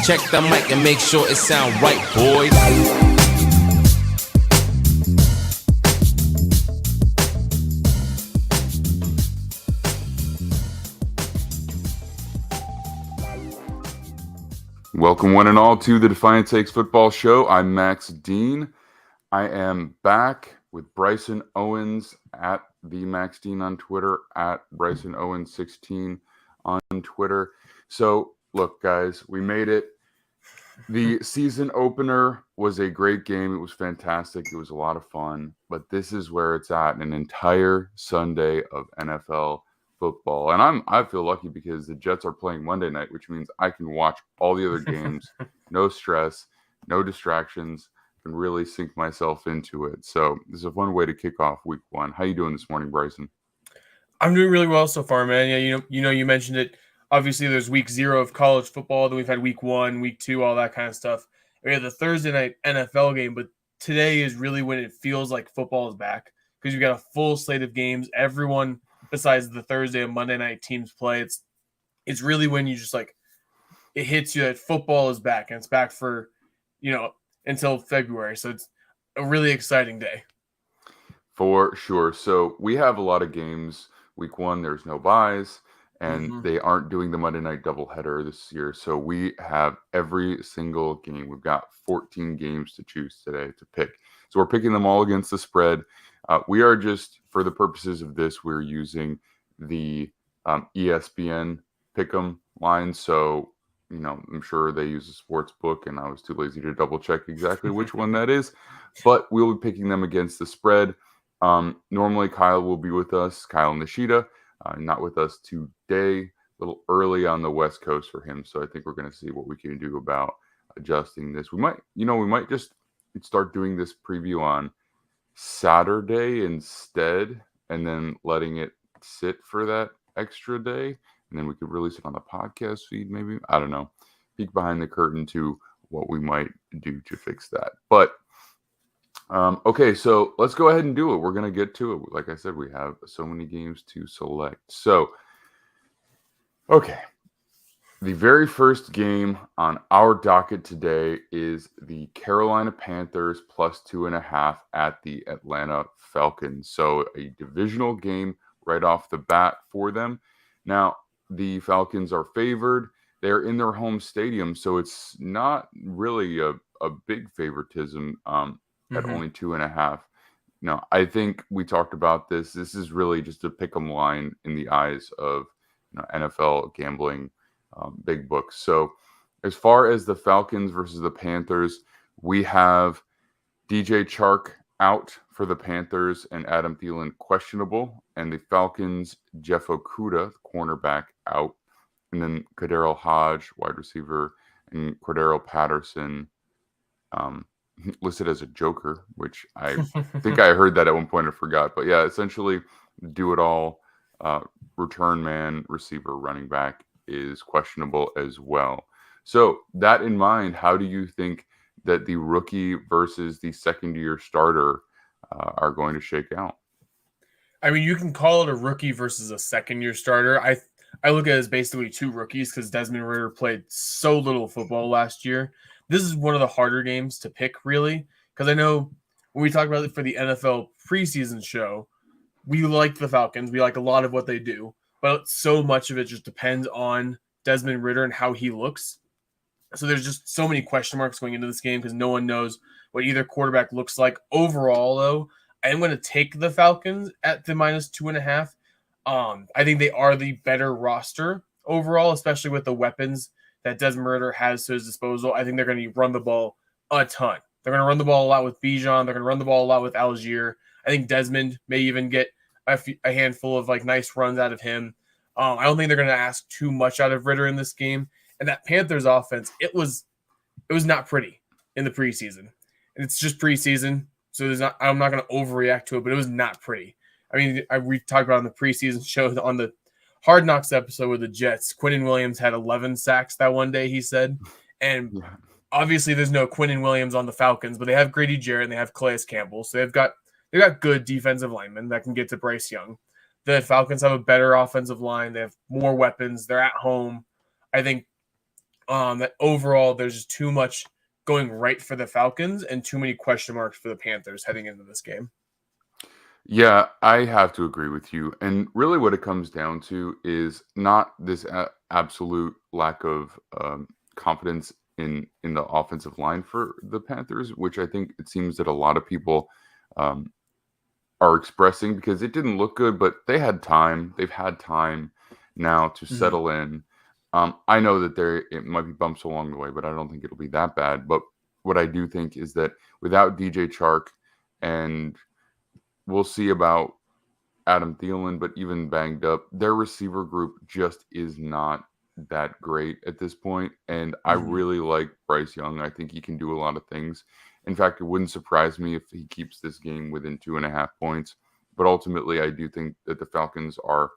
Check the mic and make sure it sound right, boys. Welcome one and all to the Defiant Takes Football Show. I'm Max Dean. I am back with Brison Owens at the Max Dean on Twitter, at Brison Owens 16 on Twitter. So look, guys, we made it. The season opener was a great game. It was fantastic. It was a lot of fun. But this is where it's at, an entire Sunday of NFL football. And I feel lucky because the Jets are playing Monday night, which means I can watch all the other games. No stress, no distractions. I can really sink myself into it. So this is a fun way to kick off week one. How you doing this morning, Brison? I'm doing really well so far, man. Yeah, you mentioned it. Obviously, there's week 0 of college football. Then we've had week 1, week 2, all that kind of stuff. We had the Thursday night NFL game, but today is really when it feels like football is back because you've got a full slate of games. Everyone besides the Thursday and Monday night teams play. It's really when you just like it hits you that football is back, and it's back for until February. So it's a really exciting day. For sure. So we have a lot of games. Week 1, there's no buys. And they aren't doing the Monday night doubleheader this year. So we have every single game. We've got 14 games to choose today to pick. So we're picking them all against the spread. We are just, for the purposes of this, we're using the ESPN pick'em line. So, I'm sure they use a sports book, and I was too lazy to double check exactly which one that is. But we'll be picking them against the spread. Normally, Kyle will be with us, Kyle Nishida. Not with us today, a little early on the West Coast for him. So I think we're going to see what we can do about adjusting this. We might just start doing this preview on Saturday instead, and then letting it sit for that extra day. And then we could release it on the podcast feed, maybe. I don't know. Peek behind the curtain to what we might do to fix that. But okay, so let's go ahead and do it. We're going to get to it. Like I said, we have so many games to select. So, okay. The very first game on our docket today is the Carolina Panthers plus 2.5 at the Atlanta Falcons. So a divisional game right off the bat for them. Now, the Falcons are favored. They're in their home stadium, so it's not really a big favoritism. At only 2.5. No, I think we talked about this. This is really just a pick 'em line in the eyes of NFL gambling big books. So as far as the Falcons versus the Panthers, we have DJ Chark out for the Panthers and Adam Thielen questionable. And the Falcons, Jeff Okudah, cornerback, out. And then Kadarius Hodge, wide receiver, and Cordero Patterson, listed as a joker, which I think I heard that at one point. I forgot. But yeah, essentially do it all. Return man, receiver, running back is questionable as well. So that in mind, how do you think that the rookie versus the second-year starter are going to shake out? I mean, you can call it a rookie versus a second-year starter. I look at it as basically 2 rookies because Desmond Ridder played so little football last year. This is one of the harder games to pick, really, because I know when we talk about it for the NFL preseason show, we like the Falcons. We like a lot of what they do, but so much of it just depends on Desmond Ridder and how he looks. So there's just so many question marks going into this game because no one knows what either quarterback looks like. Overall, though, I am going to take the Falcons at the minus 2.5. I think they are the better roster overall, especially with the weapons that Desmond Ridder has to his disposal. I think they're going to run the ball a ton. They're going to run the ball a lot with Bijan. They're going to run the ball a lot with Algier. I think Desmond may even get a handful of nice runs out of him. I don't think they're going to ask too much out of Ridder in this game. And that Panthers offense, it was not pretty in the preseason. And it's just preseason, so I'm not going to overreact to it, but it was not pretty. I mean, we talked about on the preseason show on the Hard Knocks episode with the Jets, Quinnen Williams had 11 sacks that one day, he said. And obviously there's no Quinnen Williams on the Falcons, but they have Grady Jarrett and they have Calais Campbell. So they've got good defensive linemen that can get to Bryce Young. The Falcons have a better offensive line. They have more weapons. They're at home. I think That overall there's just too much going right for the Falcons and too many question marks for the Panthers heading into this game. Yeah, I have to agree with you. And really, what it comes down to is not this absolute lack of confidence in the offensive line for the Panthers, which I think it seems that a lot of people um, are expressing because it didn't look good, but they had time. They've had time now to settle in. I know that it might be bumps along the way, but I don't think it'll be that bad. But what I do think is that without DJ Chark, and we'll see about Adam Thielen, but even banged up, their receiver group just is not that great at this point. And I really like Bryce Young. I think he can do a lot of things. In fact, it wouldn't surprise me if he keeps this game within 2.5 points. But ultimately, I do think that the Falcons are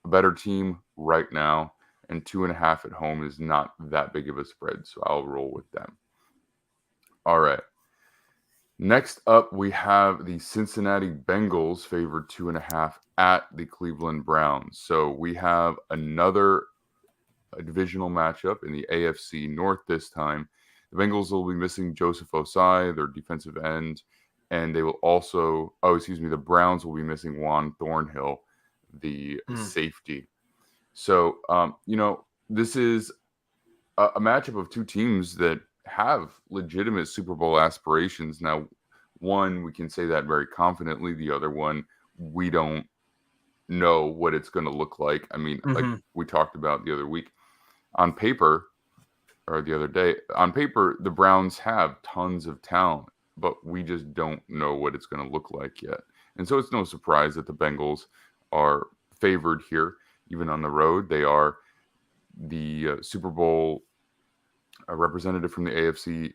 a better team right now, and 2.5 at home is not that big of a spread. So I'll roll with them. All right. Next up, we have the Cincinnati Bengals favored 2.5 at the Cleveland Browns. So we have another divisional matchup in the AFC North this time. The Bengals will be missing Joseph Osai, their defensive end, and they will also, the Browns will be missing Juan Thornhill, the safety. So, this is a matchup of two teams that have legitimate Super Bowl aspirations. Now, one, we can say that very confidently. The other one, we don't know what it's going to look like. I mean, like we talked about the other week, on paper, or the other day, on paper, the Browns have tons of talent, but we just don't know what it's going to look like yet. And so it's no surprise that the Bengals are favored here, even on the road. They are the Super Bowl representative from the AFC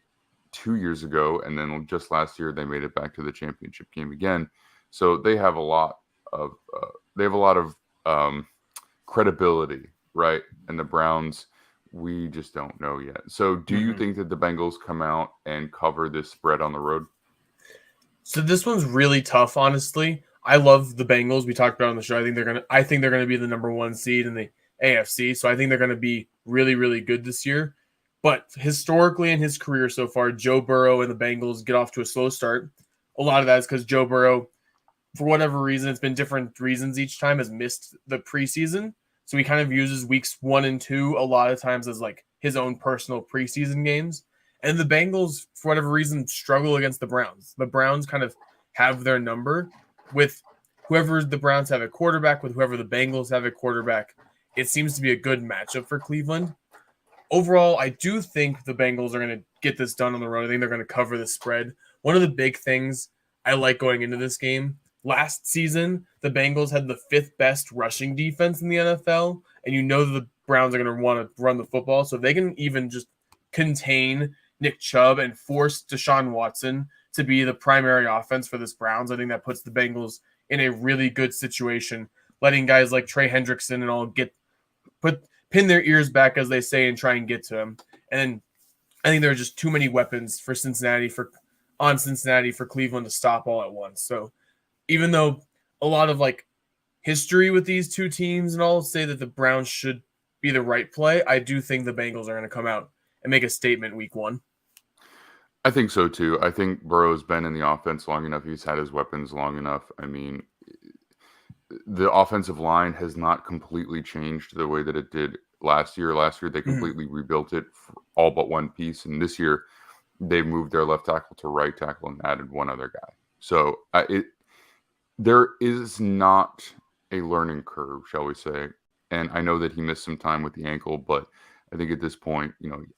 2 years ago, and then just last year they made it back to the championship game again. So they have a lot of credibility, right? And the Browns, we just don't know yet. So do you think that the Bengals come out and cover this spread on the road? So this one's really tough, honestly. I love the Bengals. We talked about on the show. I think they're gonna be the number 1 seed in the AFC. So I think they're gonna be really, really good this year. But historically in his career so far, Joe Burrow and the Bengals get off to a slow start. A lot of that is because Joe Burrow, for whatever reason, it's been different reasons each time, has missed the preseason. So he kind of uses weeks 1 and 2 a lot of times as like his own personal preseason games. And the Bengals, for whatever reason, struggle against the Browns. The Browns kind of have their number with whoever the Browns have a quarterback, with whoever the Bengals have a quarterback. It seems to be a good matchup for Cleveland. Overall, I do think the Bengals are going to get this done on the road. I think they're going to cover the spread. One of the big things I like going into this game, last season, the Bengals had the 5th best rushing defense in the NFL, and you know the Browns are going to want to run the football, so they can even just contain Nick Chubb and force Deshaun Watson to be the primary offense for this Browns. I think that puts the Bengals in a really good situation, letting guys like Trey Hendrickson and all pin their ears back, as they say, and try and get to him. And I think there are just too many weapons for Cincinnati for Cleveland to stop all at once. So even though a lot of like history with these two teams and all say that the Browns should be the right play, I do think the Bengals are going to come out and make a statement week 1. I think so too. I think Burrow's been in the offense long enough. He's had his weapons long enough. I mean, the offensive line has not completely changed the way that it did last year. Last year, they completely rebuilt it for all but one piece. And this year, they moved their left tackle to right tackle and added one other guy. So there is not a learning curve, shall we say. And I know that he missed some time with the ankle, but I think at this point,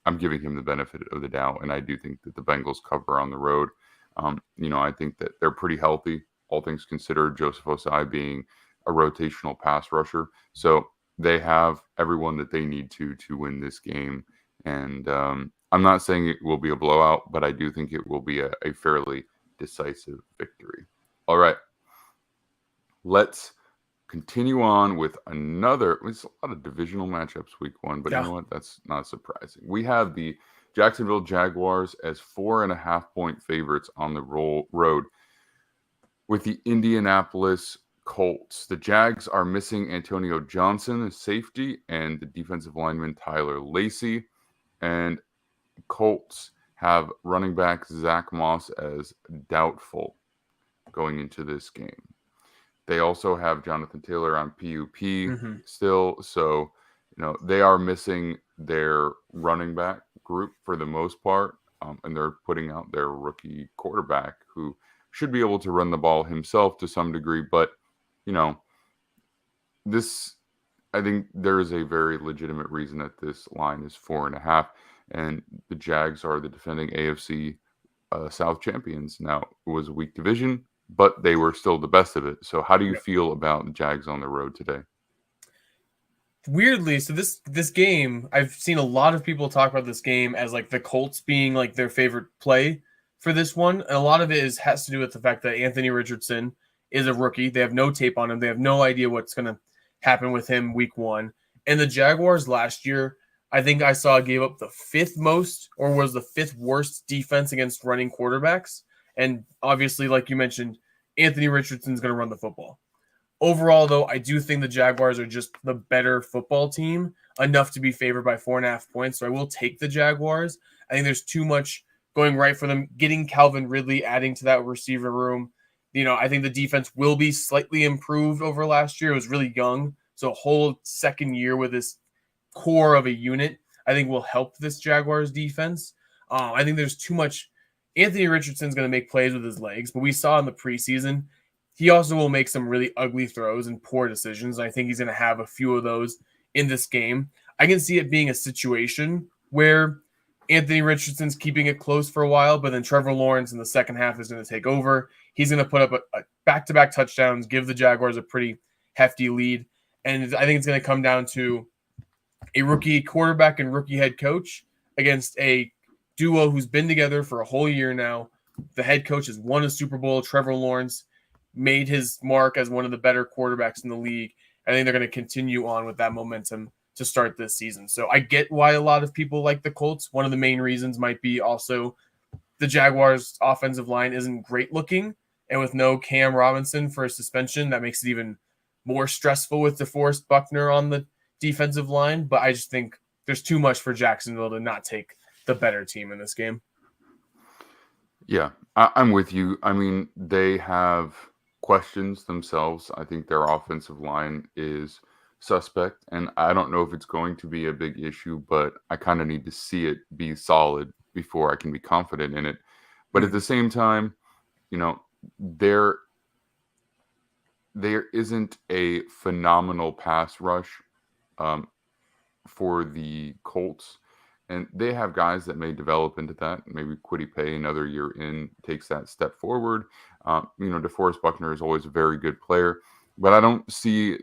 I'm giving him the benefit of the doubt. And I do think that the Bengals cover on the road. I think that they're pretty healthy, all things considered, Joseph Osai being a rotational pass rusher. So they have everyone that they need to win this game. And I'm not saying it will be a blowout, but I do think it will be a fairly decisive victory. All right. Let's continue on with another. It's a lot of divisional matchups week 1, but You know what? That's not surprising. We have the Jacksonville Jaguars as 4.5-point favorites on the road with the Indianapolis Colts. The Jags are missing Antonio Johnson, the safety, and the defensive lineman Tyler Lacey. And Colts have running back Zach Moss as doubtful going into this game. They also have Jonathan Taylor on PUP still. So, they are missing their running back group for the most part. And they're putting out their rookie quarterback who should be able to run the ball himself to some degree. But, I think there is a very legitimate reason that this line is 4.5. And the Jags are the defending AFC South champions. Now, it was a weak division, but they were still the best of it. So how do you feel about the Jags on the road today? Weirdly, so this game, I've seen a lot of people talk about this game as like the Colts being like their favorite play for this one. And a lot of it has to do with the fact that Anthony Richardson is a rookie. They have no tape on him. They have no idea what's going to happen with him week one. And the Jaguars last year, I think I saw gave up the fifth most or was the fifth worst defense against running quarterbacks. And obviously, like you mentioned, Anthony Richardson's going to run the football. Overall, though, I do think the Jaguars are just the better football team, enough to be favored by 4.5 points. So I will take the Jaguars. I think there's too much going right for them. Getting Calvin Ridley, adding to that receiver room. I think the defense will be slightly improved over last year. It was really young. So a whole second year with this core of a unit, I think will help this Jaguars defense. I think there's too much. Anthony Richardson's going to make plays with his legs, but we saw in the preseason, he also will make some really ugly throws and poor decisions. I think he's going to have a few of those in this game. I can see it being a situation where Anthony Richardson's keeping it close for a while, but then Trevor Lawrence in the second half is going to take over. He's going to put up a back-to-back touchdowns, give the Jaguars a pretty hefty lead. And I think it's going to come down to a rookie quarterback and rookie head coach against a duo who's been together for a whole year now. The head coach has won a Super Bowl. Trevor Lawrence made his mark as one of the better quarterbacks in the league. I think they're going to continue on with that momentum to start this season. So I get why a lot of people like the Colts. One of the main reasons might be also the Jaguars' offensive line isn't great looking. And with no Cam Robinson for a suspension, that makes it even more stressful with DeForest Buckner on the defensive line. But I just think there's too much for Jacksonville to not take the better team in this game. Yeah, I'm with you. I mean, they have questions themselves. I think their offensive line is suspect, and I don't know if it's going to be a big issue, but I kind of need to see it be solid before I can be confident in it. But at the same time, there isn't a phenomenal pass rush for the Colts. And they have guys that may develop into that. Maybe Kwity Paye, another year in, takes that step forward. DeForest Buckner is always a very good player. But I don't see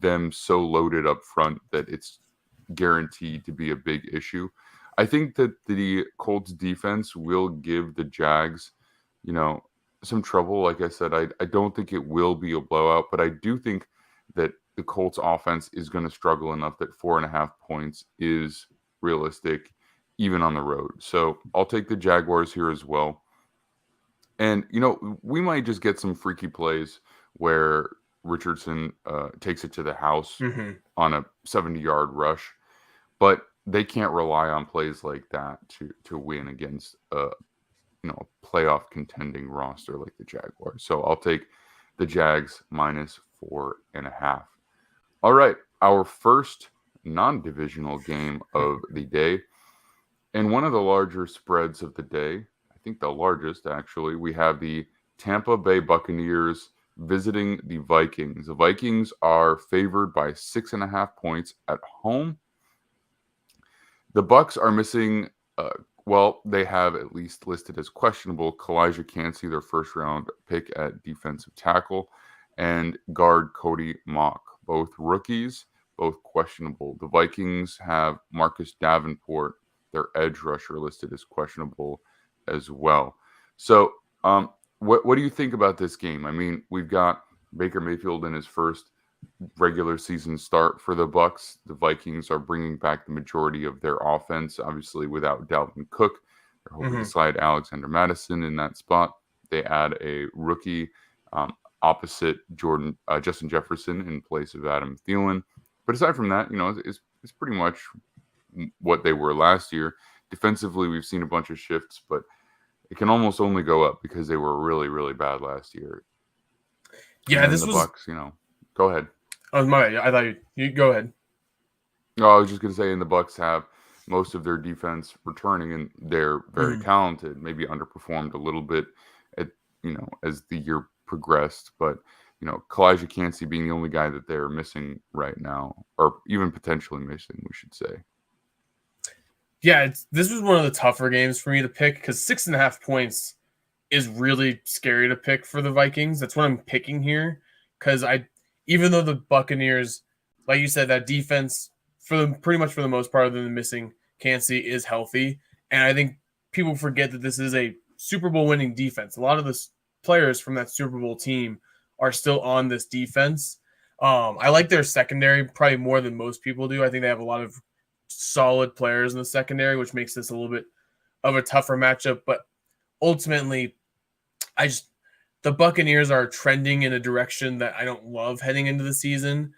them so loaded up front that it's guaranteed to be a big issue. I think that the Colts defense will give the Jags, some trouble. Like I said, I don't think it will be a blowout. But I do think that the Colts offense is going to struggle enough that 4.5 points is realistic, even on the road. So I'll take the Jaguars here as well. And, we might just get some freaky plays where Richardson takes it to the house on a 70-yard rush. But they can't rely on plays like that to win against a playoff contending roster like the Jaguars. So I'll take the Jags minus 4.5. All right, our first non-divisional game of the day, and one of the larger spreads of the day, I think the largest actually, we have the Tampa Bay Buccaneers visiting the Vikings. The Vikings are favored by 6.5 points at home. The Bucs are missing, they have at least listed as questionable Kalijah Cansey, their first-round pick at defensive tackle, and guard Cody Mock, both rookies, both questionable. The Vikings have Marcus Davenport, their edge rusher, listed as questionable as well. So what do you think about this game? I mean, we've got Baker Mayfield in his first regular season start for the Bucs. The Vikings are bringing back the majority of their offense, obviously without Dalvin Cook. They're hoping to slide Alexander Mattison in that spot. They add a rookie opposite Justin Jefferson in place of Adam Thielen. But aside from that, it's pretty much what they were last year. Defensively, we've seen a bunch of shifts, but it can almost only go up because they were really, really bad last year. Yeah, this was Bucks. Go ahead. Oh, my bad. I thought you go ahead. No, I was just gonna say, and the Bucks have most of their defense returning, and they're very talented. Maybe underperformed a little bit at as the year progressed, but Kalijah Cansey being the only guy that they're missing right now, or even potentially missing, we should say. Yeah, this was one of the tougher games for me to pick because 6.5 points is really scary to pick for the Vikings. That's what I'm picking here because even though the Buccaneers, like you said, that defense pretty much for the most part, other than missing Cansey, is healthy, and I think people forget that this is a Super Bowl winning defense. A lot of the players from that Super Bowl team are still on this defense. I like their secondary probably more than most people do. I think they have a lot of solid players in the secondary, which makes this a little bit of a tougher matchup. But ultimately, the Buccaneers are trending in a direction that I don't love heading into the season,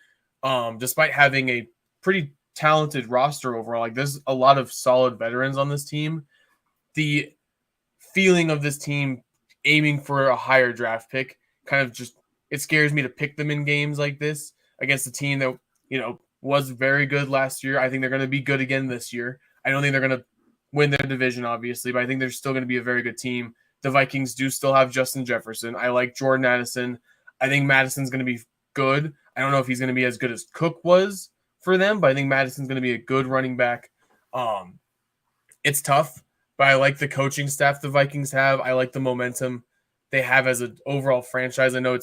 despite having a pretty talented roster overall. Like there's a lot of solid veterans on this team. The feeling of this team aiming for a higher draft pick kind of it scares me to pick them in games like this against a team that, was very good last year. I think they're going to be good again this year. I don't think they're going to win their division, obviously, but I think they're still going to be a very good team. The Vikings do still have Justin Jefferson. I like Jordan Addison. I think Madison's going to be good. I don't know if he's going to be as good as Cook was for them, but I think Madison's going to be a good running back. It's tough, but I like the coaching staff the Vikings have. I like the momentum they have as an overall franchise. I know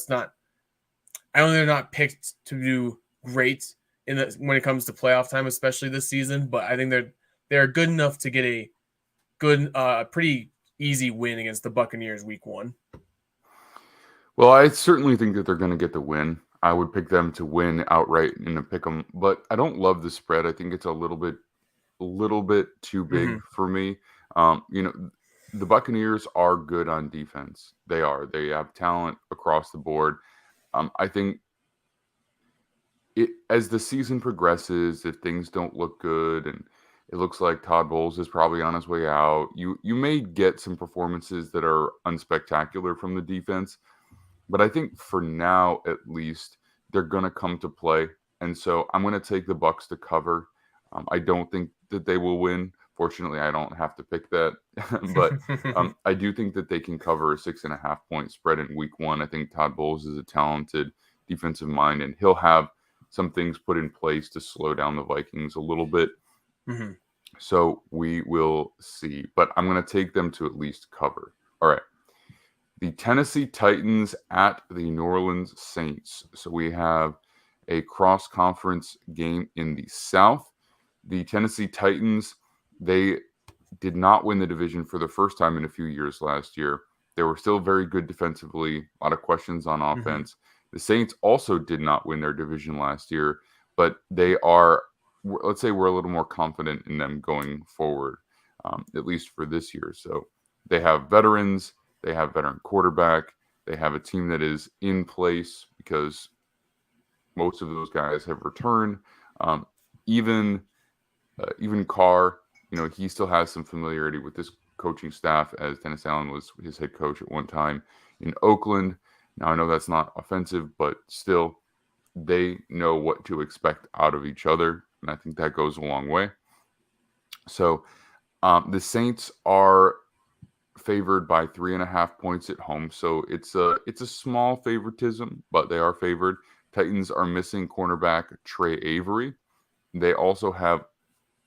they're not picked to do great when it comes to playoff time, especially this season, but I think they're good enough to get a good, pretty easy win against the Buccaneers week 1. Well, I certainly think that they're going to get the win. I would pick them to win outright in a pick 'em, but I don't love the spread. I think it's a little bit too big for me. The Buccaneers are good on defense. They are. They have talent across the board. I think as the season progresses, if things don't look good and it looks like Todd Bowles is probably on his way out, you may get some performances that are unspectacular from the defense. But I think for now, at least, they're going to come to play. And so I'm going to take the Bucs to cover. I don't think that they will win. Fortunately, I don't have to pick that. But I do think that they can cover a 6.5 point spread in week 1. I think Todd Bowles is a talented defensive mind, and he'll have some things put in place to slow down the Vikings a little bit. So we will see. But I'm going to take them to at least cover. All right. The Tennessee Titans at the New Orleans Saints. So we have a cross-conference game in the South. The Tennessee Titans, they did not win the division for the first time in a few years last year. They were still very good defensively, a lot of questions on offense. The Saints also did not win their division last year, but they are, let's say we're a little more confident in them going forward, at least for this year. So they have veterans. They have veteran quarterback. They have a team that is in place because most of those guys have returned. Even Carr, he still has some familiarity with this coaching staff, as Dennis Allen was his head coach at one time in Oakland. Now, I know that's not offensive, but still, they know what to expect out of each other, and I think that goes a long way. So the Saints are favored by 3.5 points at home, so it's a small favoritism, but they are favored. Titans are missing cornerback Trey Avery. They also have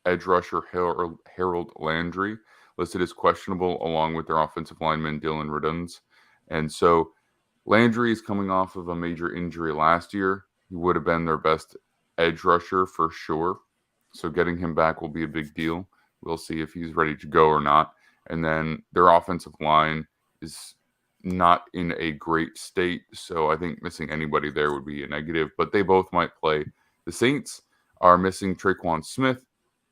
edge rusher Harold Landry listed as questionable, along with their offensive lineman Dylan Reduns. And so Landry is coming off of a major injury last year. He would have been their best edge rusher for sure. So getting him back will be a big deal. We'll see if he's ready to go or not. And then their offensive line is not in a great state. So I think missing anybody there would be a negative, but they both might play. The Saints are missing Traquan Smith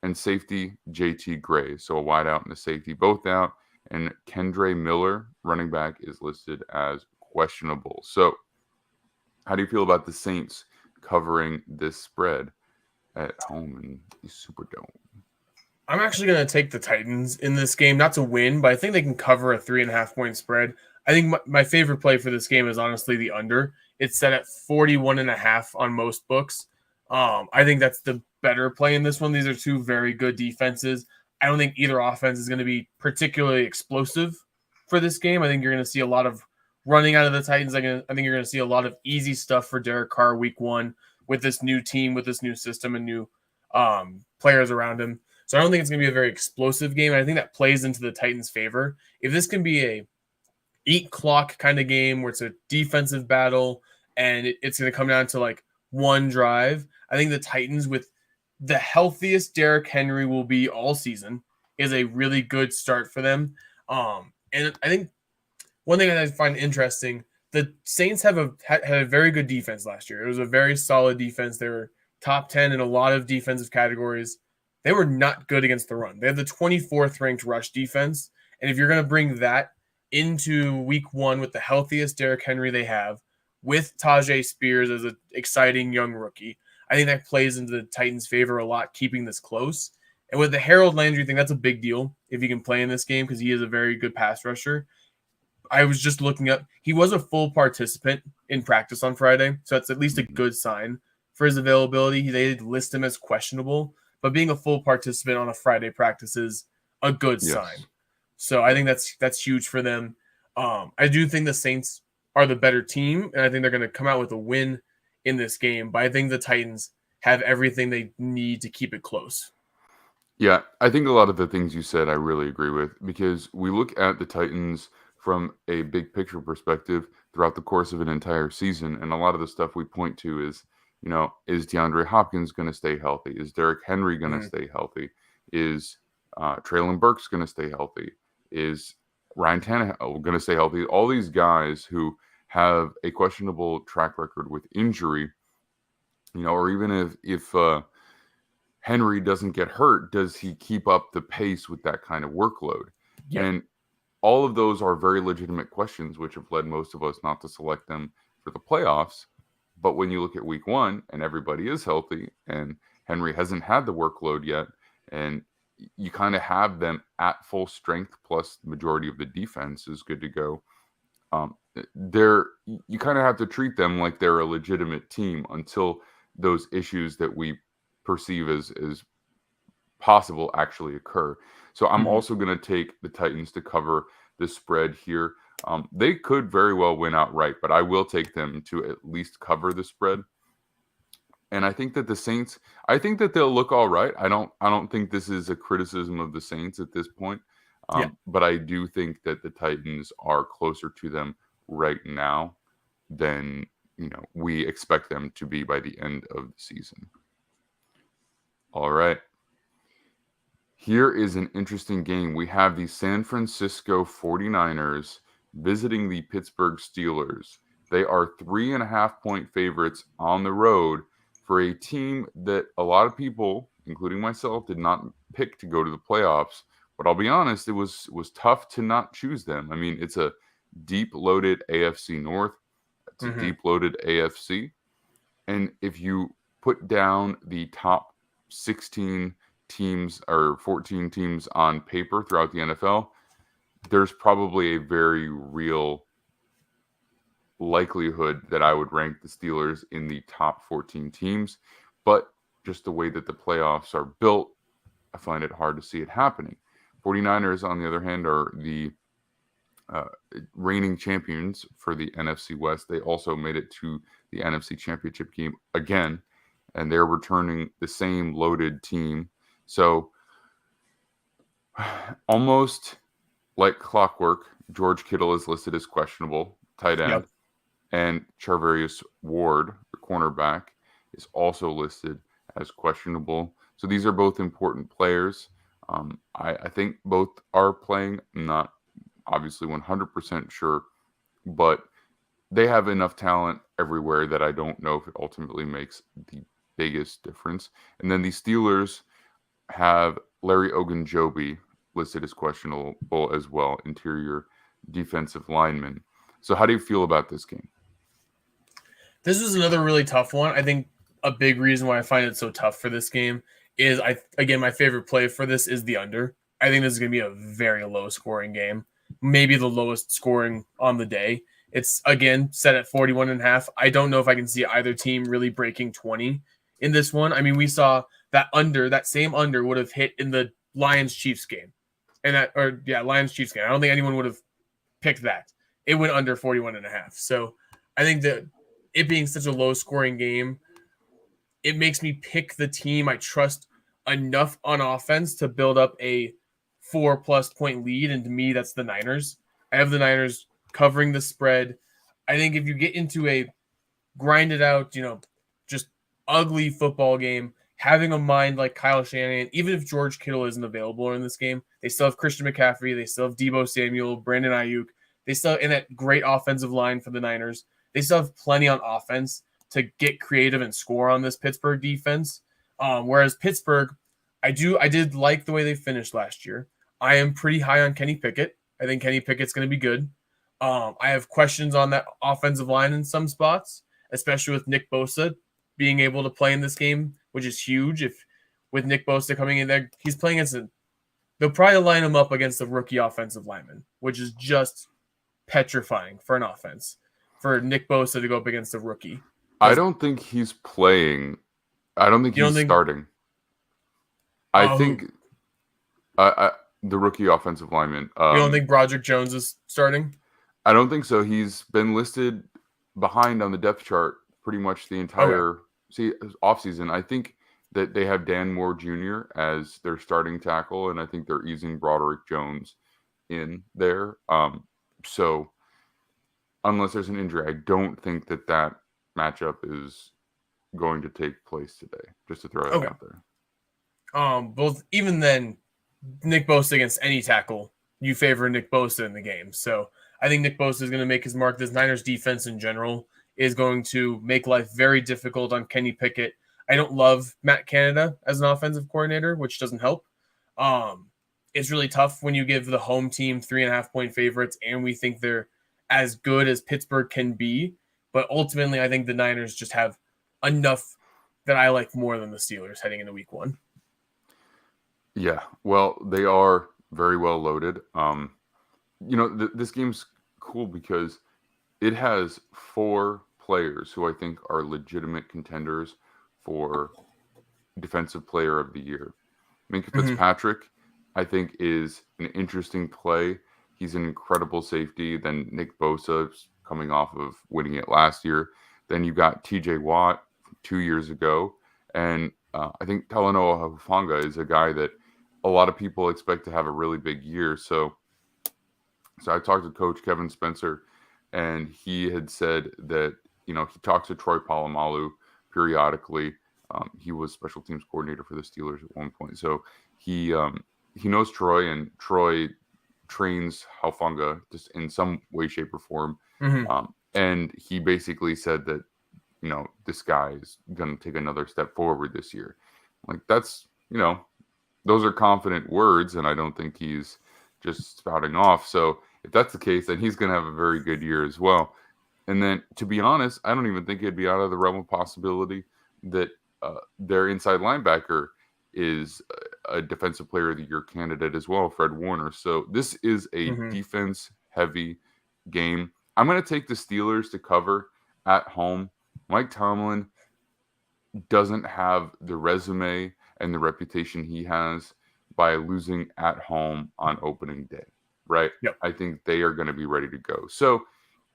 and safety JT Gray. So a wideout and a safety both out. And Kendre Miller, running back, is listed as questionable. So how do you feel about the Saints covering this spread at home in the Superdome? I'm actually going to take the Titans in this game, not to win, but I think they can cover a 3.5-point spread. I think my favorite play for this game is honestly the under. It's set at 41.5 on most books. I think that's the better play in this one. These are two very good defenses. I don't think either offense is going to be particularly explosive for this game. I think you're going to see a lot of running out of the Titans. I think you're going to see a lot of easy stuff for Derek Carr week one with this new team, with this new system, and new players around him. So I don't think it's going to be a very explosive game. And I think that plays into the Titans' favor. If this can be a eat clock kind of game where it's a defensive battle and it's going to come down to like one drive, I think the Titans, with the healthiest Derrick Henry will be all season, is a really good start for them. And I think one thing that I find interesting, the Saints had a very good defense last year. It was a very solid defense. They were top 10 in a lot of defensive categories. They were not good against the run. They have the 24th ranked rush defense. And if you're going to bring that into week one with the healthiest Derrick Henry they have, with Tajay Spears as an exciting young rookie, I think that plays into the Titans' favor a lot, keeping this close. And with the Harold Landry thing, that's a big deal if he can play in this game because he is a very good pass rusher. I was just looking up. He was a full participant in practice on Friday, so that's at least a good sign for his availability. They did list him as questionable, but being a full participant on a Friday practice is a good sign. So I think that's huge for them. I do think the Saints are the better team, and I think they're going to come out with a win in this game. But I think the Titans have everything they need to keep it close. Yeah, I think a lot of the things you said I really agree with, because we look at the Titans from a big picture perspective throughout the course of an entire season, and a lot of the stuff we point to is, is DeAndre Hopkins going to stay healthy? Is Derrick Henry going to stay healthy? Is Treylon Burks going to stay healthy? Is Ryan Tannehill going to stay healthy? All these guys who have a questionable track record with injury, or even if Henry doesn't get hurt, does he keep up the pace with that kind of workload? Yeah. And all of those are very legitimate questions, which have led most of us not to select them for the playoffs. But when you look at week one and everybody is healthy and Henry hasn't had the workload yet, and you kind of have them at full strength, plus the majority of the defense is good to go, you kind of have to treat them like they're a legitimate team until those issues that we perceive as possible actually occur. So I'm also going to take the Titans to cover the spread here. They could very well win outright, but I will take them to at least cover the spread. And I think that the Saints, I think that they'll look all right. I don't think this is a criticism of the Saints at this point. But I do think that the Titans are closer to them right now than we expect them to be by the end of the season. All right. Here is an interesting game. We have the San Francisco 49ers visiting the Pittsburgh Steelers. They are 3.5-point favorites on the road for a team that a lot of people, including myself, did not pick to go to the playoffs. But I'll be honest, it was tough to not choose them. I mean, it's a deep-loaded AFC North. It's a deep-loaded AFC. And if you put down the top 16 teams or 14 teams on paper throughout the NFL, there's probably a very real likelihood that I would rank the Steelers in the top 14 teams. But just the way that the playoffs are built, I find it hard to see it happening. 49ers, on the other hand, are the reigning champions for the NFC West. They also made it to the NFC Championship game again, and they're returning the same loaded team. So almost like clockwork, George Kittle is listed as questionable, tight end, and Charvarius Ward, the cornerback, is also listed as questionable. So these are both important players. I think both are playing. I'm not obviously 100% sure, but they have enough talent everywhere that I don't know if it ultimately makes the biggest difference. And then the Steelers have Larry Ogunjobi listed as questionable as well, interior defensive lineman. So how do you feel about this game? This was another really tough one. I think a big reason why I find it so tough for this game is my favorite play for this is the under. I think this is going to be a very low scoring game, maybe the lowest scoring on the day. It's again set at 41.5. I don't know if I can see either team really breaking 20 in this one. I mean, we saw that same under would have hit in the Lions Chiefs game. Lions Chiefs game. I don't think anyone would have picked that. It went under 41.5. So I think that it being such a low scoring game, it makes me pick the team I trust enough on offense to build up a 4+ point lead. And to me, that's the Niners. I have the Niners covering the spread. I think if you get into a grinded out, just ugly football game, having a mind like Kyle Shanahan, even if George Kittle isn't available in this game, they still have Christian McCaffrey, they still have Deebo Samuel, Brandon Ayuk, they still in that great offensive line for the Niners. They still have plenty on offense to get creative and score on this Pittsburgh defense. Whereas Pittsburgh, I did like the way they finished last year. I am pretty high on Kenny Pickett. I think Kenny Pickett's going to be good. I have questions on that offensive line in some spots, especially with Nick Bosa being able to play in this game, which is huge. If with Nick Bosa coming in there, he's playing against they'll probably line him up against the rookie offensive lineman, which is just petrifying for an offense for Nick Bosa to go up against a rookie. I don't think he's playing. I don't think he's starting. I think the rookie offensive lineman. You don't think Broderick Jones is starting? I don't think so. He's been listed behind on the depth chart pretty much the entire offseason. I think that they have Dan Moore Jr. as their starting tackle, and I think they're easing Broderick Jones in there. So unless there's an injury, I don't think that matchup is going to take place today, just to throw it out there. Both even then, Nick Bosa against any tackle, you favor Nick Bosa in the game. So I think Nick Bosa is going to make his mark. This Niners defense in general is going to make life very difficult on Kenny Pickett. I don't love Matt Canada as an offensive coordinator, which doesn't help. It's really tough when you give the home team 3.5 point favorites, and we think they're as good as Pittsburgh can be. But ultimately, I think the Niners just have enough that I like more than the Steelers heading into week 1. Yeah, well, they are very well loaded. This game's cool because it has 4 players who I think are legitimate contenders for Defensive Player of the Year. Minkah Fitzpatrick, I think, is an interesting play. He's an incredible safety. Then Nick Bosa coming off of winning it last year. Then you got TJ Watt 2 years ago. And I think Talanoa Hufanga is a guy that a lot of people expect to have a really big year. So I talked to Coach Kevin Spencer, and he had said that, he talks to Troy Polamalu periodically. He was special teams coordinator for the Steelers at one point. So he knows Troy, and Troy trains Hufanga just in some way, shape, or form. And he basically said that, this guy is going to take another step forward this year. Like, that's, those are confident words, and I don't think he's just spouting off. So if that's the case, then he's going to have a very good year as well. And then, to be honest, I don't even think it'd be out of the realm of possibility that their inside linebacker is a Defensive Player of the Year candidate as well, Fred Warner. So this is a defense-heavy game. I'm going to take the Steelers to cover at home. Mike Tomlin doesn't have the resume and the reputation he has by losing at home on opening day, right? Yep. I think they are going to be ready to go. So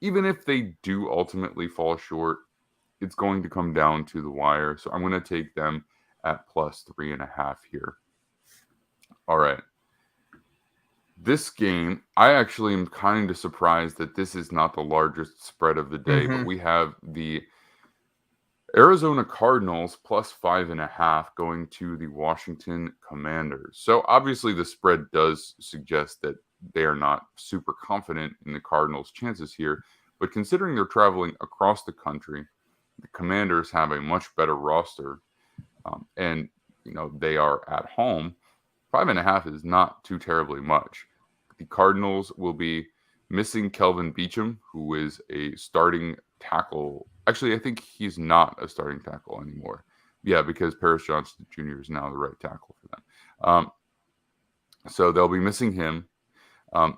even if they do ultimately fall short, it's going to come down to the wire. So I'm going to take them at +3.5 here. All right. This game, I actually am kind of surprised that this is not the largest spread of the day, but we have the Arizona Cardinals +5.5 going to the Washington Commanders. So obviously the spread does suggest that they are not super confident in the Cardinals' chances here, but considering they're traveling across the country, the Commanders have a much better roster, and they are at home. 5.5 is not too terribly much. The Cardinals will be missing Kelvin Beachum, who is a starting tackle. Actually, I think he's not a starting tackle anymore. Yeah, because Paris Johnson Jr. is now the right tackle for them. So they'll be missing him.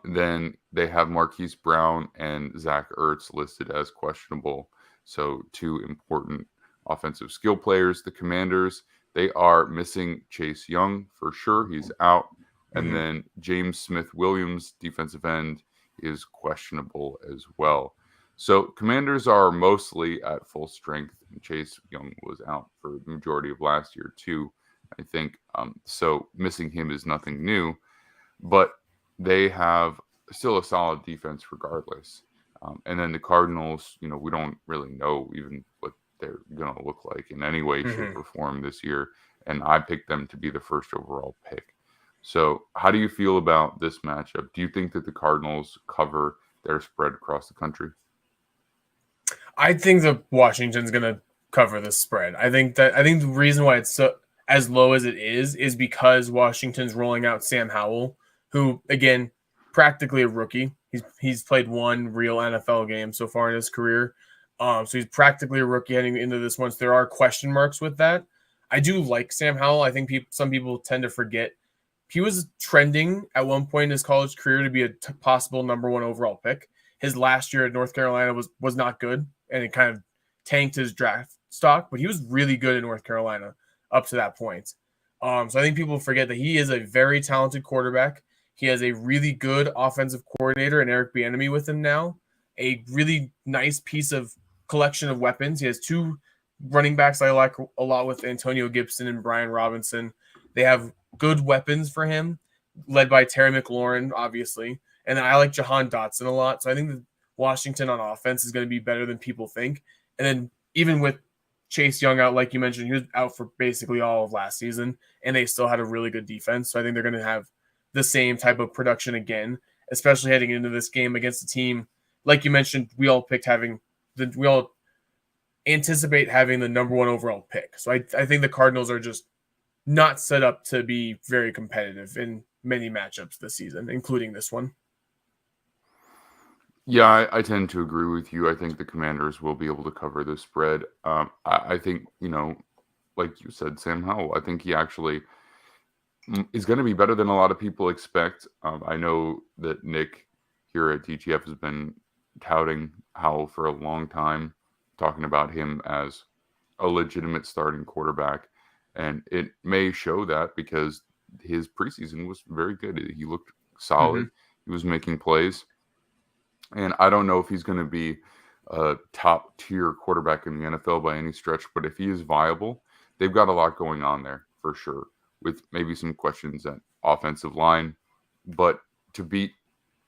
Then they have Marquise Brown and Zach Ertz listed as questionable. So two important offensive skill players. The Commanders, they are missing Chase Young for sure. He's out. And then James Smith-Williams, defensive end, is questionable as well. So Commanders are mostly at full strength. Chase Young was out for the majority of last year too, I think. So missing him is nothing new. But they have still a solid defense regardless. And then the Cardinals, we don't really know even what they're going to look like in any way, shape, or form this year. And I picked them to be the first overall pick. So how do you feel about this matchup? Do you think that the Cardinals cover their spread across the country? I think that Washington's going to cover the spread. I think the reason why it's so as low as it is because Washington's rolling out Sam Howell, who, again, practically a rookie. He's played one real NFL game so far in his career. So he's practically a rookie heading into this one. So there are question marks with that. I do like Sam Howell. I think some people tend to forget he was trending at one point in his college career to be a possible number one overall pick. His last year at North Carolina was not good, and it kind of tanked his draft stock, but he was really good in North Carolina up to that point. So I think people forget that he is a very talented quarterback. He has a really good offensive coordinator in Eric Bieniemy with him now, a really nice piece of collection of weapons. He has two running backs I like a lot with Antonio Gibson and Brian Robinson. They have good weapons for him, led by Terry McLaurin, obviously. And then I like Jahan Dotson a lot. So I think that Washington on offense is going to be better than people think. And then even with Chase Young out, like you mentioned, he was out for basically all of last season, and they still had a really good defense. So I think they're going to have the same type of production again, especially heading into this game against a team, like you mentioned, we all anticipate having the number one overall pick. So I think the Cardinals are just not set up to be very competitive in many matchups this season, including this one. Yeah, I tend to agree with you. I think the Commanders will be able to cover the spread. I think, like you said, Sam Howell, I think he actually is going to be better than a lot of people expect. I know that Nick here at DTF has been touting Howell for a long time, talking about him as a legitimate starting quarterback. And it may show that because his preseason was very good. He looked solid. He was making plays. And I don't know if he's going to be a top tier quarterback in the NFL by any stretch, but if he is viable, they've got a lot going on there for sure, with maybe some questions at offensive line. But to beat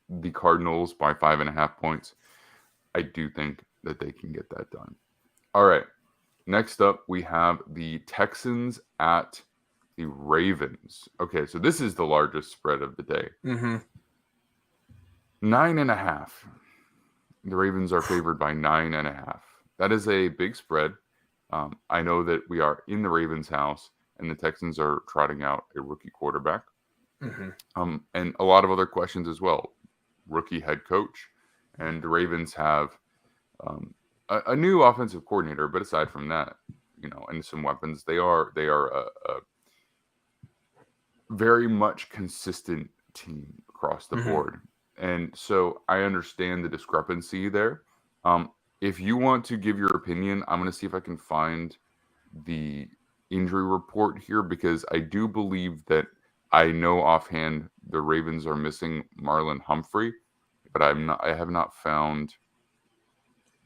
the Cardinals by 5.5 points, I do think that they can get that done. All right. Next up, we have the Texans at the Ravens. Okay, so this is the largest spread of the day. 9.5. The Ravens are favored by 9.5. That is a big spread. I know that we are in the Ravens' house, and the Texans are trotting out a rookie quarterback. And a lot of other questions as well. Rookie head coach, and the Ravens have a new offensive coordinator. But aside from that, and some weapons, they are a very much consistent team across the board. And so I understand the discrepancy there. If you want to give your opinion, I'm going to see if I can find the injury report here, because I do believe that I know offhand the Ravens are missing Marlon Humphrey, but I have not found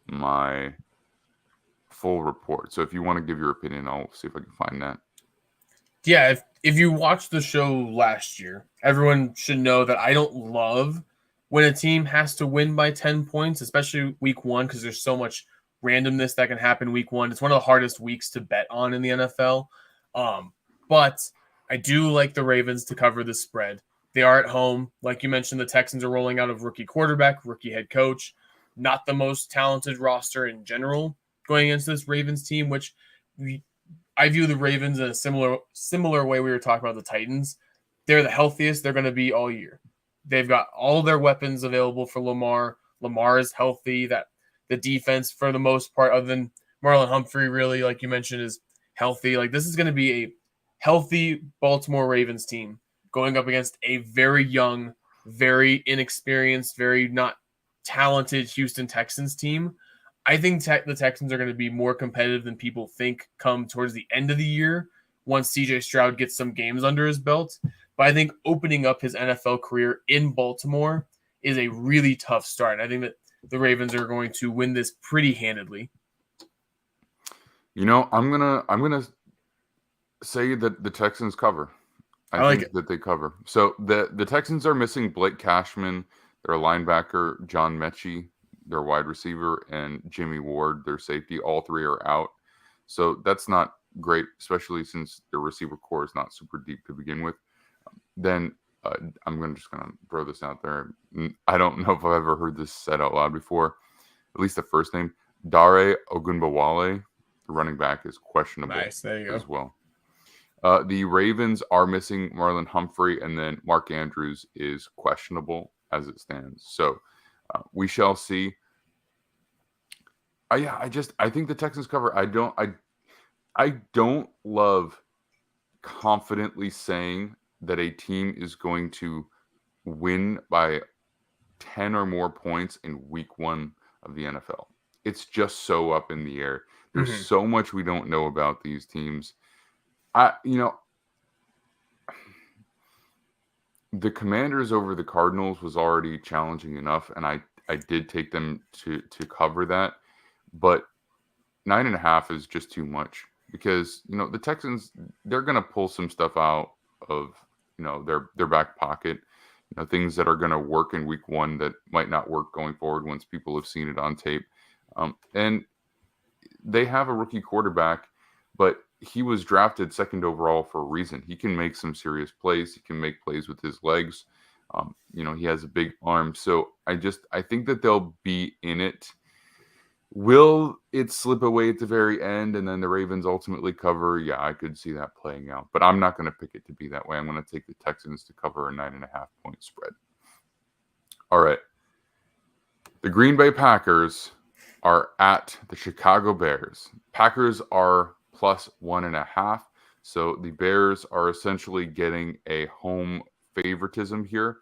my full report. So if you want to give your opinion, I'll see if I can find that. Yeah, if you watched the show last year, everyone should know that I don't love when a team has to win by 10 points, especially week one, because there's so much randomness that can happen week one. It's one of the hardest weeks to bet on in the NFL. But I do like the Ravens to cover the spread. They are at home. Like you mentioned, the Texans are rolling out of rookie quarterback, rookie head coach, not the most talented roster in general going into this Ravens team, which I view the Ravens in a similar way we were talking about the Titans. They're the healthiest they're going to be all year. They've got all their weapons available for Lamar. Lamar is healthy. That the defense, for the most part, other than Marlon Humphrey, really, like you mentioned, healthy. Like, this is going to be a healthy Baltimore Ravens team going up against a very young, very inexperienced, very not talented Houston Texans team. I think the Texans are going to be more competitive than people think come towards the end of the year once CJ Stroud gets some games under his belt. But I think opening up his NFL career in Baltimore is a really tough start. I think that the Ravens are going to win this pretty handedly. I'm gonna say that the Texans cover. I think that they cover. So the Texans are missing Blake Cashman, their linebacker, John Mechie, their wide receiver, and Jimmy Ward, their safety. All three are out. So that's not great, especially since their receiver core is not super deep to begin with. Then I'm just going to throw this out there. I don't know if I've ever heard this said out loud before, at least the first name. Dare Ogunbowale, the running back, is questionable as well. The Ravens are missing Marlon Humphrey, and then Mark Andrews is questionable as it stands. So we shall see. I think the Texans cover. I don't love confidently saying that a team is going to win by 10 or more points in week 1 of the NFL. It's just so up in the air. There's so much we don't know about these teams. The Commanders over the Cardinals was already challenging enough, and I did take them to cover that, but 9.5 is just too much because the Texans, they're going to pull some stuff out of their back pocket, things that are going to work in week 1 that might not work going forward once people have seen it on tape, and they have a rookie quarterback, but he was drafted 2nd overall for a reason. He can make some serious plays. He can make plays with his legs. He has a big arm. So I think that they'll be in it. Will it slip away at the very end and then the Ravens ultimately cover? Yeah, I could see that playing out. But I'm not going to pick it to be that way. I'm going to take the Texans to cover a 9.5 point spread. All right. The Green Bay Packers are at the Chicago Bears. Packers are plus 1.5. So the Bears are essentially getting a home favoritism here.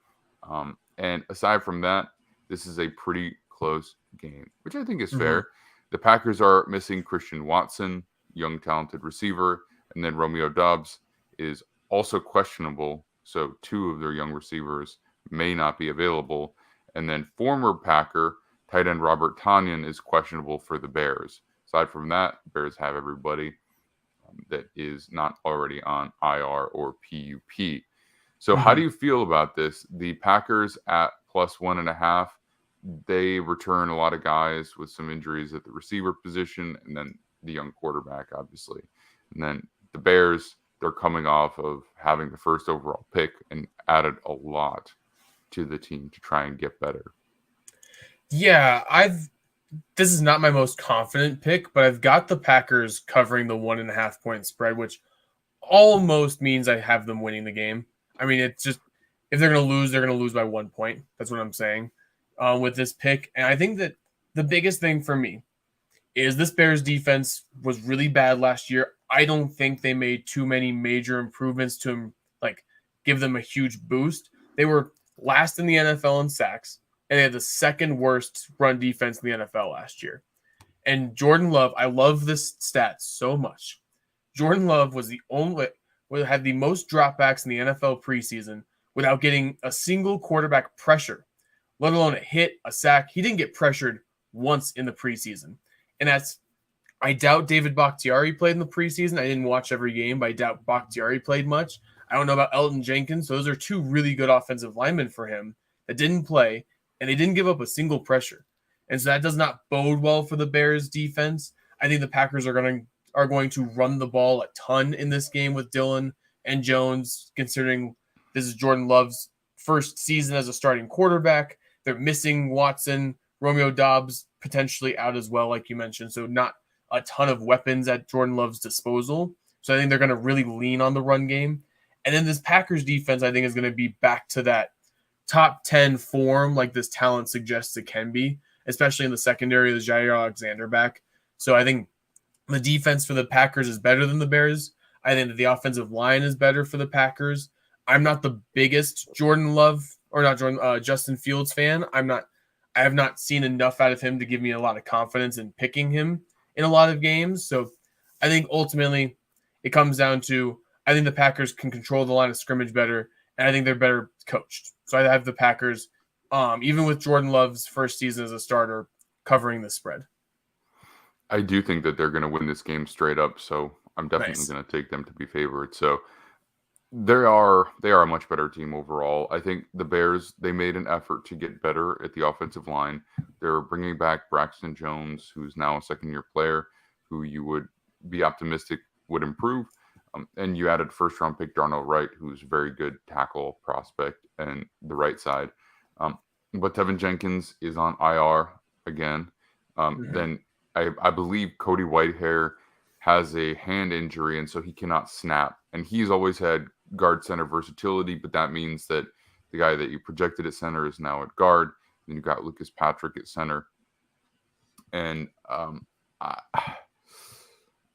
And aside from that, this is a pretty close game, which I think is fair. The Packers are missing Christian Watson, young talented receiver, and then Romeo Doubs is also questionable. So 2 of their young receivers may not be available. And then former Packer tight end Robert Tonyan is questionable for the Bears. Aside from that, Bears have everybody that is not already on IR or PUP. So how do you feel about this? The Packers at plus 1.5, they return a lot of guys with some injuries at the receiver position, and then the young quarterback, obviously. And then the Bears, they're coming off of having the 1st overall pick and added a lot to the team to try and get better. Yeah, this is not my most confident pick, but I've got the Packers covering the 1.5 point spread, which almost means I have them winning the game. I mean, it's just, if they're going to lose by 1 point. That's what I'm saying with this pick. And I think that the biggest thing for me is this Bears defense was really bad last year. I don't think they made too many major improvements to give them a huge boost. They were last in the NFL in sacks, and they had the 2nd worst run defense in the NFL last year. And Jordan Love, I love this stat so much. Jordan Love was had the most dropbacks in the NFL preseason without getting a single quarterback pressure, let alone a hit, a sack. He didn't get pressured once in the preseason. And I doubt David Bakhtiari played in the preseason. I didn't watch every game, but I doubt Bakhtiari played much. I don't know about Elton Jenkins. Those are 2 really good offensive linemen for him that didn't play, and they didn't give up a single pressure. And so that does not bode well for the Bears defense. I think the Packers are going to run the ball a ton in this game with Dillon and Jones, considering this is Jordan Love's 1st season as a starting quarterback. They're missing Watson, Romeo Doubs potentially out as well, like you mentioned. So not a ton of weapons at Jordan Love's disposal. So I think they're going to really lean on the run game. And then this Packers defense, I think, is going to be back to that top 10 form like this talent suggests it can be, especially in the secondary with Jair Alexander back. So I think The defense for the Packers is better than the Bears. I think that the offensive line is better for the Packers. I'm not the biggest Justin Fields fan. I have not seen enough out of him to give me a lot of confidence in picking him in a lot of games. So I think ultimately it comes down to, I think the Packers can control the line of scrimmage better, and I think they're better coached. So I have the Packers, even with Jordan Love's first season as a starter, covering the spread. I do think that they're going to win this game straight up, so I'm definitely Nice. going to take them to be favorites. So they are a much better team overall. I think the Bears, they made an effort to get better at the offensive line. They're bringing back Braxton Jones, who's now a second-year player, who you would be optimistic would improve. And you added first-round pick Darnell Wright, who's a very good tackle prospect and the right side. But Tevin Jenkins is on IR again. Then I believe Cody Whitehair has a hand injury, and so he cannot snap. And he's always had guard center versatility, but that means that the guy that you projected at center is now at guard. Then you got Lucas Patrick at center. And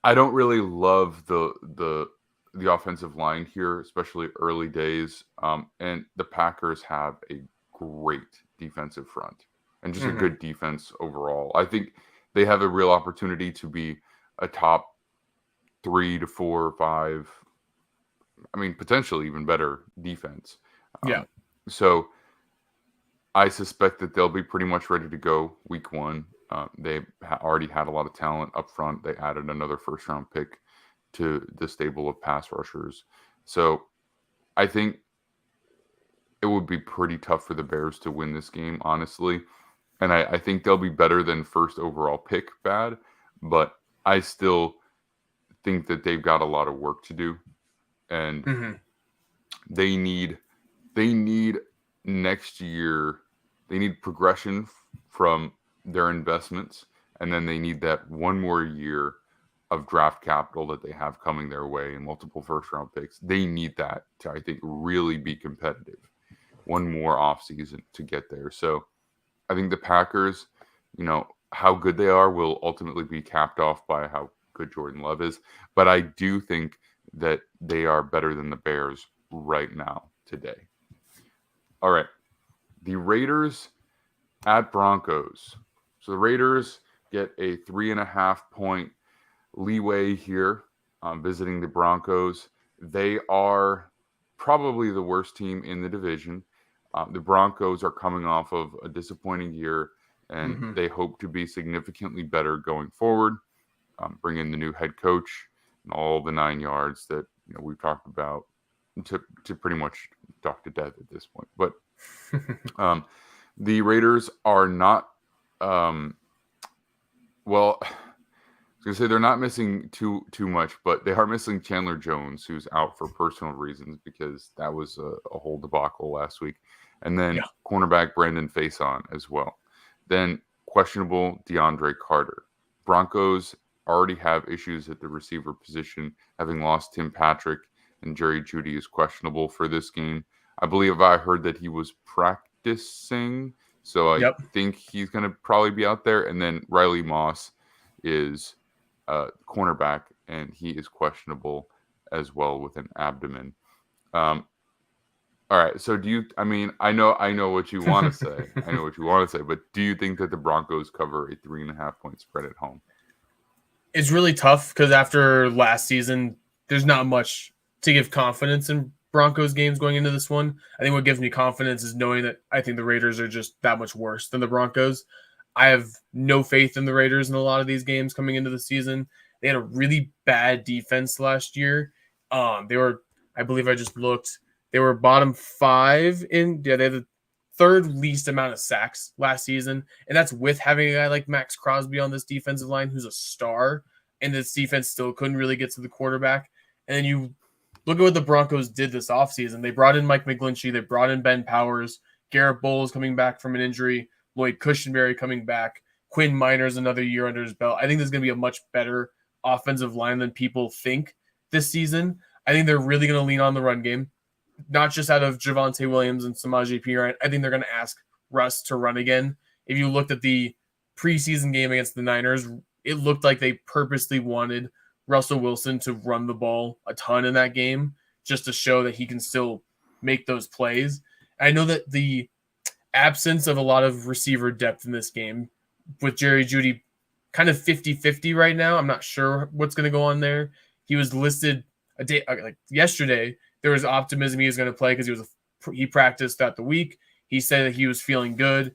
I don't really love the offensive line here, especially early days. And the Packers have a great defensive front and just a good defense overall. I think they have a real opportunity to be a top 3 to 4 or 5. I mean, potentially even better defense. So I suspect that they'll be pretty much ready to go week 1. They already had a lot of talent up front. They added another first-round pick to the stable of pass rushers. So I think it would be pretty tough for the Bears to win this game, honestly. And I think they'll be better than first overall pick bad, but I still think that they've got a lot of work to do. And they need next year, they need progression from their investments, and then they need that one more year of draft capital that they have coming their way and multiple first-round picks. They need that to, I think, really be competitive. One more offseason to get there. So I think the Packers, how good they are will ultimately be capped off by how good Jordan Love is. But I do think that they are better than the Bears right now, today. All right. The Raiders at Broncos. So the Raiders get a 3.5-point leeway here visiting the Broncos. They are probably the worst team in the division. The Broncos are coming off of a disappointing year, and they hope to be significantly better going forward. Bring in the new head coach and all the 9 yards that we've talked about to pretty much talk to death at this point. But the Raiders are not well, I was going to say they're not missing too much, but they are missing Chandler Jones, who's out for personal reasons because that was a whole debacle last week. And then cornerback Brandon Faison as well. Then questionable DeAndre Carter. Broncos already have issues at the receiver position, having lost Tim Patrick, and Jerry Jeudy is questionable for this game. I believe I heard that he was practicing, so I think he's going to probably be out there. And then Riley Moss is cornerback, and he is questionable as well with an abdomen. All right. So I know what you want to say. But do you think that the Broncos cover a 3.5-point spread at home? It's really tough because after last season, there's not much to give confidence in Broncos games going into this one. I think what gives me confidence is knowing that I think the Raiders are just that much worse than the Broncos. I have no faith in the Raiders in a lot of these games coming into the season. They had a really bad defense last year. They were, I believe I just looked, they were bottom 5 they had the third least amount of sacks last season. And that's with having a guy like Max Crosby on this defensive line who's a star. And this defense still couldn't really get to the quarterback. And then you look at what the Broncos did this offseason. They brought in Mike McGlinchey. They brought in Ben Powers. Garrett Bowles coming back from an injury. Lloyd Cushenberry coming back. Quinn Miners another year under his belt. I think there's going to be a much better offensive line than people think this season. I think they're really going to lean on the run game, not just out of Javonte Williams and Samaje Perine. I think they're going to ask Russ to run again. If you looked at the preseason game against the Niners, it looked like they purposely wanted Russell Wilson to run the ball a ton in that game just to show that he can still make those plays. I know that the absence of a lot of receiver depth in this game with Jerry Jeudy kind of 50-50 right now. I'm not sure what's going to go on there. He was listed a day like yesterday. There was optimism he was going to play because he practiced throughout the week. He said that he was feeling good.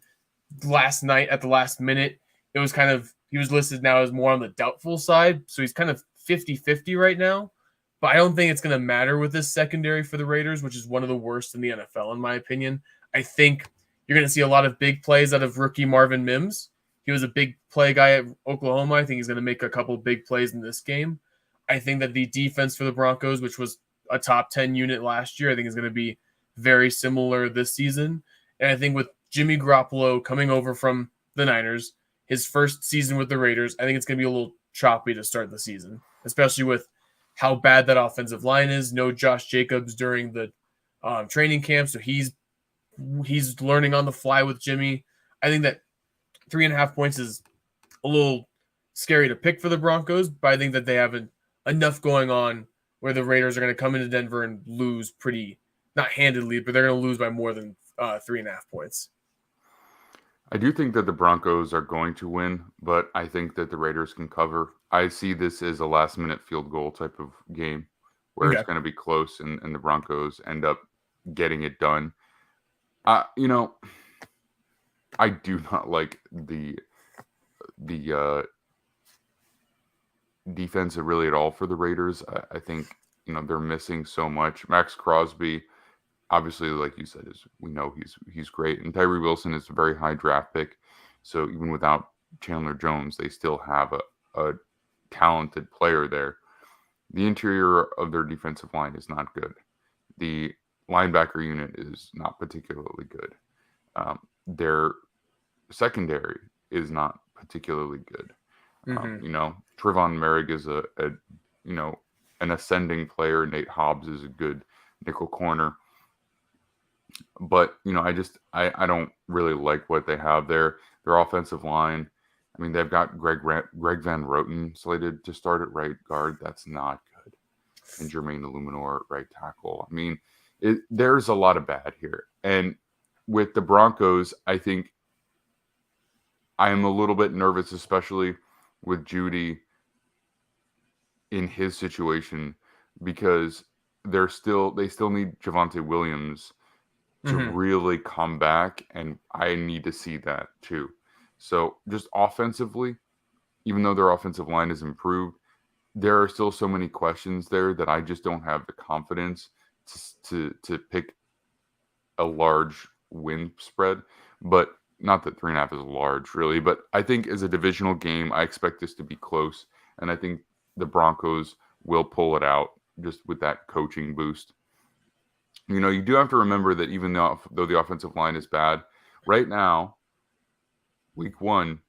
Last night at the last minute, it was kind of he was listed now as more on the doubtful side. So he's kind of 50-50 right now. But I don't think it's going to matter with this secondary for the Raiders, which is one of the worst in the NFL, in my opinion. I think you're going to see a lot of big plays out of rookie Marvin Mims. He was a big play guy at Oklahoma. I think he's going to make a couple big plays in this game. I think that the defense for the Broncos, which was a top 10 unit last year, I think is going to be very similar this season. And I think with Jimmy Garoppolo coming over from the Niners, his first season with the Raiders, I think it's going to be a little choppy to start the season, especially with how bad that offensive line is. No Josh Jacobs during the training camp, so he's learning on the fly with Jimmy. I think that 3.5 points is a little scary to pick for the Broncos, but I think that they have enough going on where the Raiders are going to come into Denver and lose pretty, not handedly, but they're going to lose by more than 3.5 points. I do think that the Broncos are going to win, but I think that the Raiders can cover. I see this as a last-minute field goal type of game where it's going to be close and the Broncos end up getting it done. I do not like the defense really at all for the Raiders. I think, they're missing so much. Max Crosby, obviously, like you said, we know he's great. And Tyree Wilson is a very high draft pick. So even without Chandler Jones, they still have a talented player there. The interior of their defensive line is not good. The linebacker unit is not particularly good. Their secondary is not particularly good. Trevon Merrick is an ascending player. Nate Hobbs is a good nickel corner. But, I don't really like what they have there. Their offensive line, they've got Greg Van Roten slated to start at right guard. That's not good. And Jermaine Illuminor at right tackle. There's a lot of bad here. And with the Broncos, I think I am a little bit nervous, especially with Jeudy in his situation, because they still need Javonte Williams to really come back, and I need to see that too. So just offensively, even though their offensive line is improved, there are still so many questions there that I just don't have the confidence to pick a large win spread. But not that 3.5 is large, really. But I think as a divisional game, I expect this to be close, and I think the Broncos will pull it out just with that coaching boost. You do have to remember that even though the offensive line is bad, right now, week 1,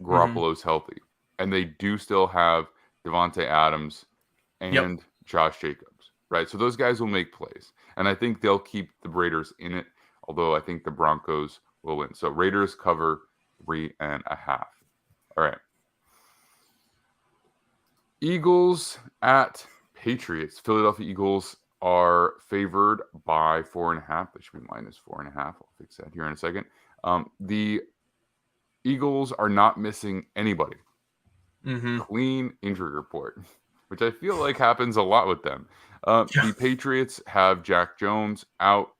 Garoppolo's healthy. And they do still have Devontae Adams and Josh Jacobs, right? So those guys will make plays. And I think they'll keep the Raiders in it, although I think the Broncos will win. So Raiders cover 3.5. All right. Eagles at Patriots. Philadelphia Eagles are favored by 4.5. They should be minus 4.5. I'll fix that here in a second. The Eagles are not missing anybody. Clean injury report, which I feel like happens a lot with them. The Patriots have Jack Jones out.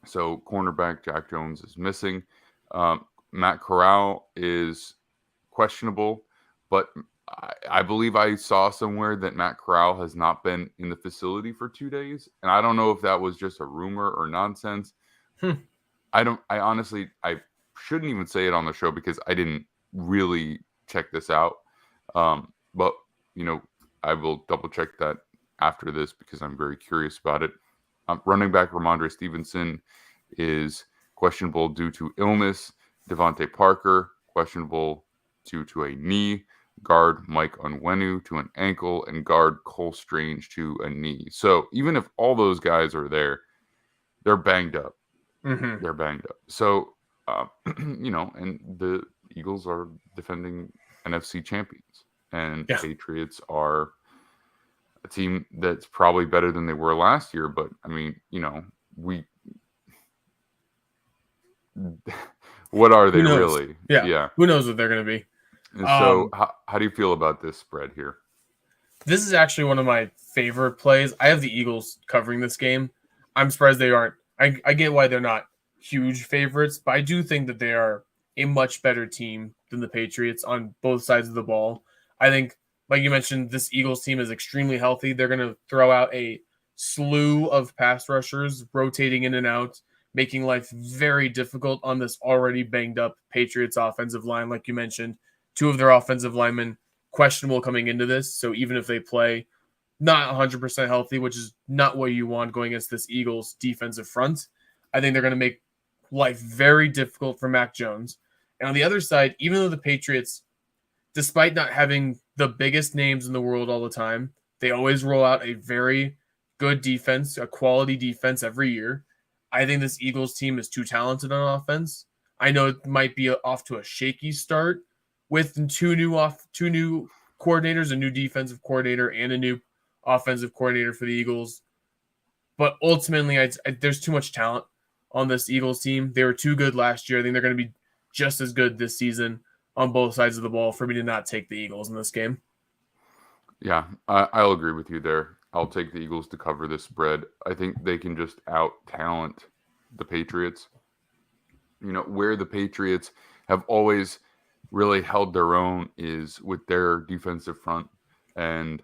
So cornerback Jack Jones is missing. Matt Corral is questionable, but I believe I saw somewhere that Matt Corral has not been in the facility for 2 days. And I don't know if that was just a rumor or nonsense. I honestly shouldn't even say it on the show because I didn't really check this out. But, I will double check that after this because I'm very curious about it. Running back Ramondre Stevenson is questionable due to illness. Devontae Parker, questionable due to a knee. Guard Mike Onwenu to an ankle, and guard Cole Strange to a knee. So even if all those guys are there, they're banged up. They're banged up. So, and the Eagles are defending NFC champions, and Yeah. Patriots are a team that's probably better than they were last year. But I mean, what are they Who knows? really? Yeah. Who knows what they're going to be? And so, how do you feel about this spread here? This is actually one of my favorite plays. I have the Eagles covering this game. I'm surprised they aren't. I get why they're not huge favorites, but I do think that they are a much better team than the Patriots on both sides of the ball. I think, like you mentioned, this Eagles team is extremely healthy. They're going to throw out a slew of pass rushers rotating in and out, making life very difficult on this already banged up Patriots offensive line. Like you mentioned, two of their offensive linemen questionable coming into this. So even if they play not 100% healthy, which is not what you want going against this Eagles defensive front, I think they're going to make life very difficult for Mac Jones. And on the other side, even though the Patriots, despite not having the biggest names in the world all the time, they always roll out a very good defense, a quality defense every year. I think this Eagles team is too talented on offense. I know it might be off to a shaky start with two new coordinators, a new defensive coordinator and a new offensive coordinator for the Eagles. But ultimately, there's too much talent on this Eagles team. They were too good last year. I think they're going to be just as good this season on both sides of the ball for me to not take the Eagles in this game. Yeah, I'll agree with you there. I'll take the Eagles to cover this spread. I think they can just out-talent the Patriots. Where the Patriots have always really held their own is with their defensive front. And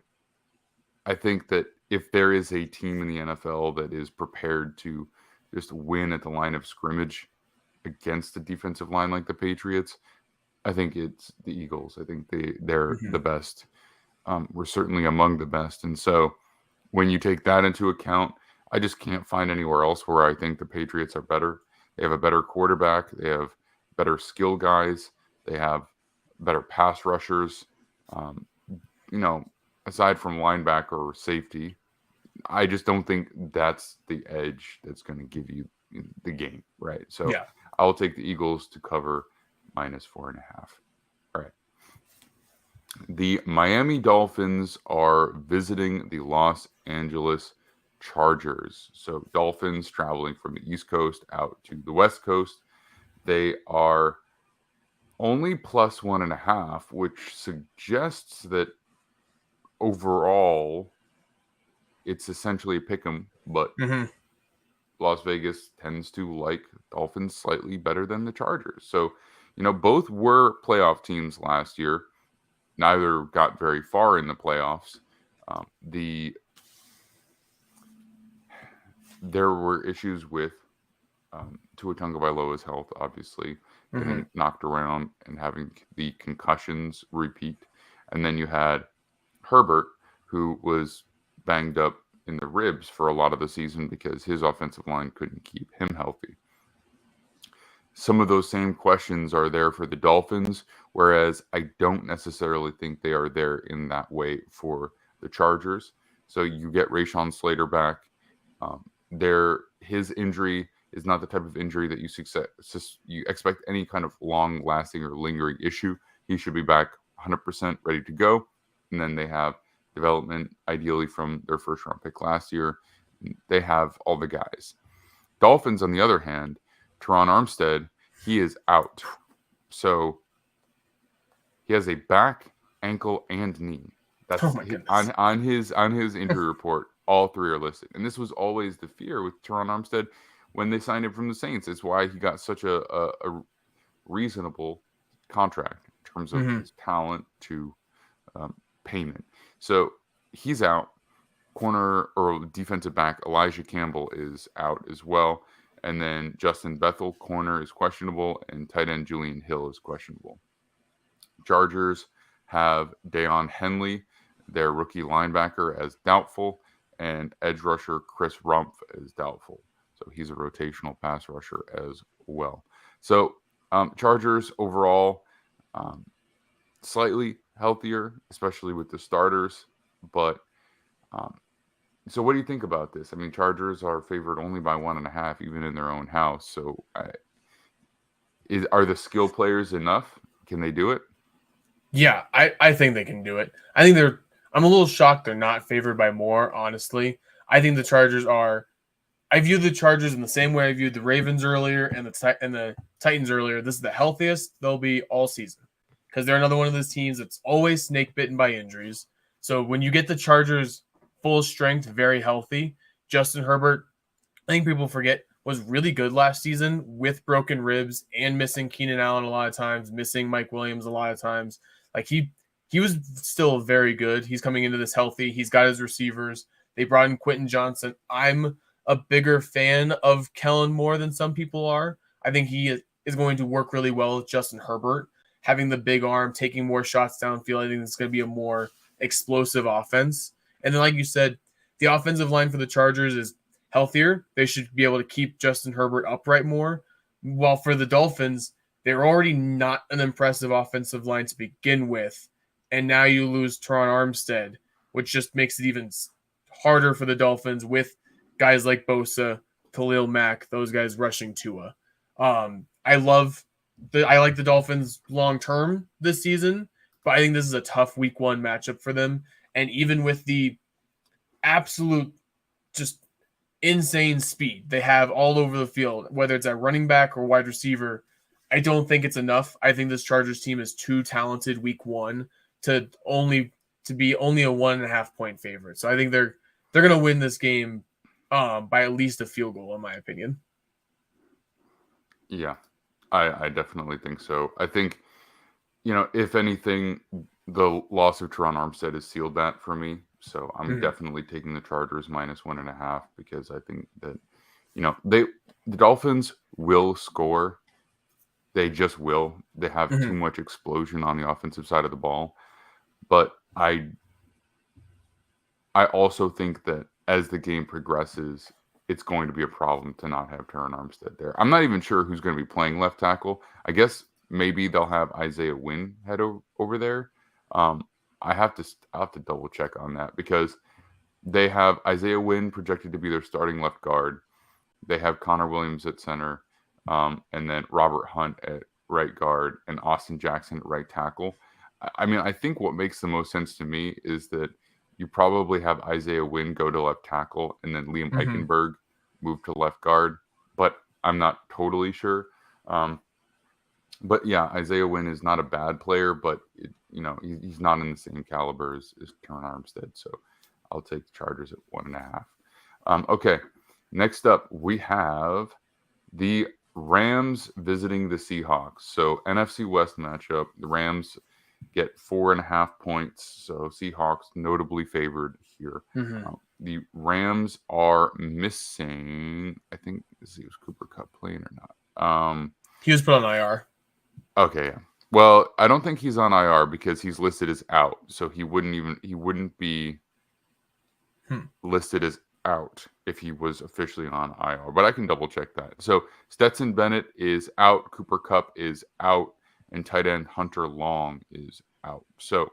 I think that if there is a team in the NFL that is prepared to just win at the line of scrimmage against a defensive line like the Patriots, I think it's the Eagles. I think they're the best. We're certainly among the best. And so when you take that into account, I just can't find anywhere else where I think the Patriots are better. They have a better quarterback. They have better skill guys. They have better pass rushers. Aside from linebacker or safety, I just don't think that's the edge that's going to give you the game, right? So yeah. I'll take the Eagles to cover -4.5. All right. The Miami Dolphins are visiting the Los Angeles Chargers. So Dolphins traveling from the East Coast out to the West Coast. They are only +1.5, which suggests that overall it's essentially a pick 'em, but Las Vegas tends to like Dolphins slightly better than the Chargers. So, both were playoff teams last year. Neither got very far in the playoffs. There were issues with Tua Tagovailoa's health, obviously, getting knocked around and having the concussions repeat. And then you had Herbert, who was banged up in the ribs for a lot of the season because his offensive line couldn't keep him healthy. Some of those same questions are there for the Dolphins, whereas I don't necessarily think they are there in that way for the Chargers. So you get Rashawn Slater back. His injury is not the type of injury that you expect any kind of long-lasting or lingering issue. He should be back 100% ready to go. And then they have development, ideally from their first-round pick last year. They have all the guys. Dolphins, on the other hand, Teron Armstead, he is out. So he has a back, ankle, and knee. That's on his injury report. All three are listed. And this was always the fear with Teron Armstead when they signed him from the Saints. It's why he got such a reasonable contract in terms of his talent to payment. So he's out. Corner or defensive back Elijah Campbell is out as well. And then Justin Bethel, corner, is questionable, and tight end Julian Hill is questionable. Chargers have Deion Henley, their rookie linebacker, as doubtful, and edge rusher Chris Rumpf is doubtful. So he's a rotational pass rusher as well. So Chargers overall slightly healthier, especially with the starters. But so what do you think about this? I mean, Chargers are favored only by 1.5, even in their own house. So are the skill players enough? Can they do it? Yeah, I think they can do it. I think I'm a little shocked they're not favored by more, honestly. I think the Chargers are. I view the Chargers in the same way I viewed the Ravens earlier and the Titans earlier. This is the healthiest they'll be all season because they're another one of those teams that's always snake bitten by injuries. So when you get the Chargers full strength, very healthy, Justin Herbert, I think people forget, was really good last season with broken ribs and missing Keenan Allen a lot of times, missing Mike Williams a lot of times. Like he was still very good. He's coming into this healthy. He's got his receivers. They brought in Quentin Johnson. I'm a bigger fan of Kellen Moore than some people are. I think he is going to work really well with Justin Herbert, having the big arm, taking more shots downfield. I think it's going to be a more explosive offense. And then, like you said, the offensive line for the Chargers is healthier. They should be able to keep Justin Herbert upright more. While for the Dolphins, they're already not an impressive offensive line to begin with. And now you lose Teron Armstead, which just makes it even harder for the Dolphins with guys like Bosa, Khalil Mack, those guys rushing Tua. I like the Dolphins long term this season, but I think this is a tough week one matchup for them. And even with the absolute just insane speed they have all over the field, whether it's at running back or wide receiver, I don't think it's enough. I think this Chargers team is too talented week one to be only a 1.5 point favorite. So I think they're going to win this game by at least a field goal, in my opinion. Yeah, I definitely think so. I think, if anything, the loss of Teron Armstead has sealed that for me. So I'm definitely taking the Chargers -1.5 because I think that, the Dolphins will score. They just will. They have too much explosion on the offensive side of the ball. But I also think that as the game progresses, it's going to be a problem to not have Teron Armstead there. I'm not even sure who's going to be playing left tackle. I guess maybe they'll have Isaiah Wynn head over there. I'll have to double check on that because they have Isaiah Wynn projected to be their starting left guard. They have Connor Williams at center, and then Robert Hunt at right guard and Austin Jackson at right tackle. I mean, I think what makes the most sense to me is that you probably have Isaiah Wynn go to left tackle and then Liam Eichenberg move to left guard, but I'm not totally sure. But yeah, Isaiah Wynn is not a bad player, but he's not in the same caliber as Teron Armstead. So I'll take the Chargers at 1.5. Okay, next up we have the Rams visiting the Seahawks. So NFC West matchup, the Rams get 4.5 points. So Seahawks notably favored here. The Rams are missing, I think, is Cooper Kupp playing or not? He was put on IR. Okay, yeah. Well, I don't think he's on IR because he's listed as out. So he wouldn't be listed as out if he was officially on IR. But I can double check that. So Stetson Bennett is out, Cooper Kupp is out, and tight end Hunter Long is out. So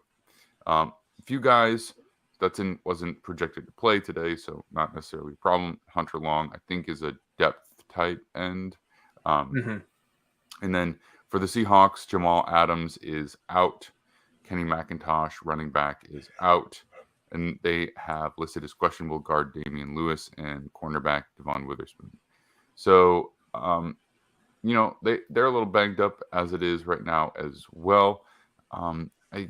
a few guys, Stetson wasn't projected to play today, so not necessarily a problem. Hunter Long, I think, is a depth type end. And then for the Seahawks, Jamal Adams is out. Kenny McIntosh, running back, is out. And they have listed as questionable guard Damian Lewis and cornerback Devon Witherspoon. So, they're a little banged up as it is right now as well. I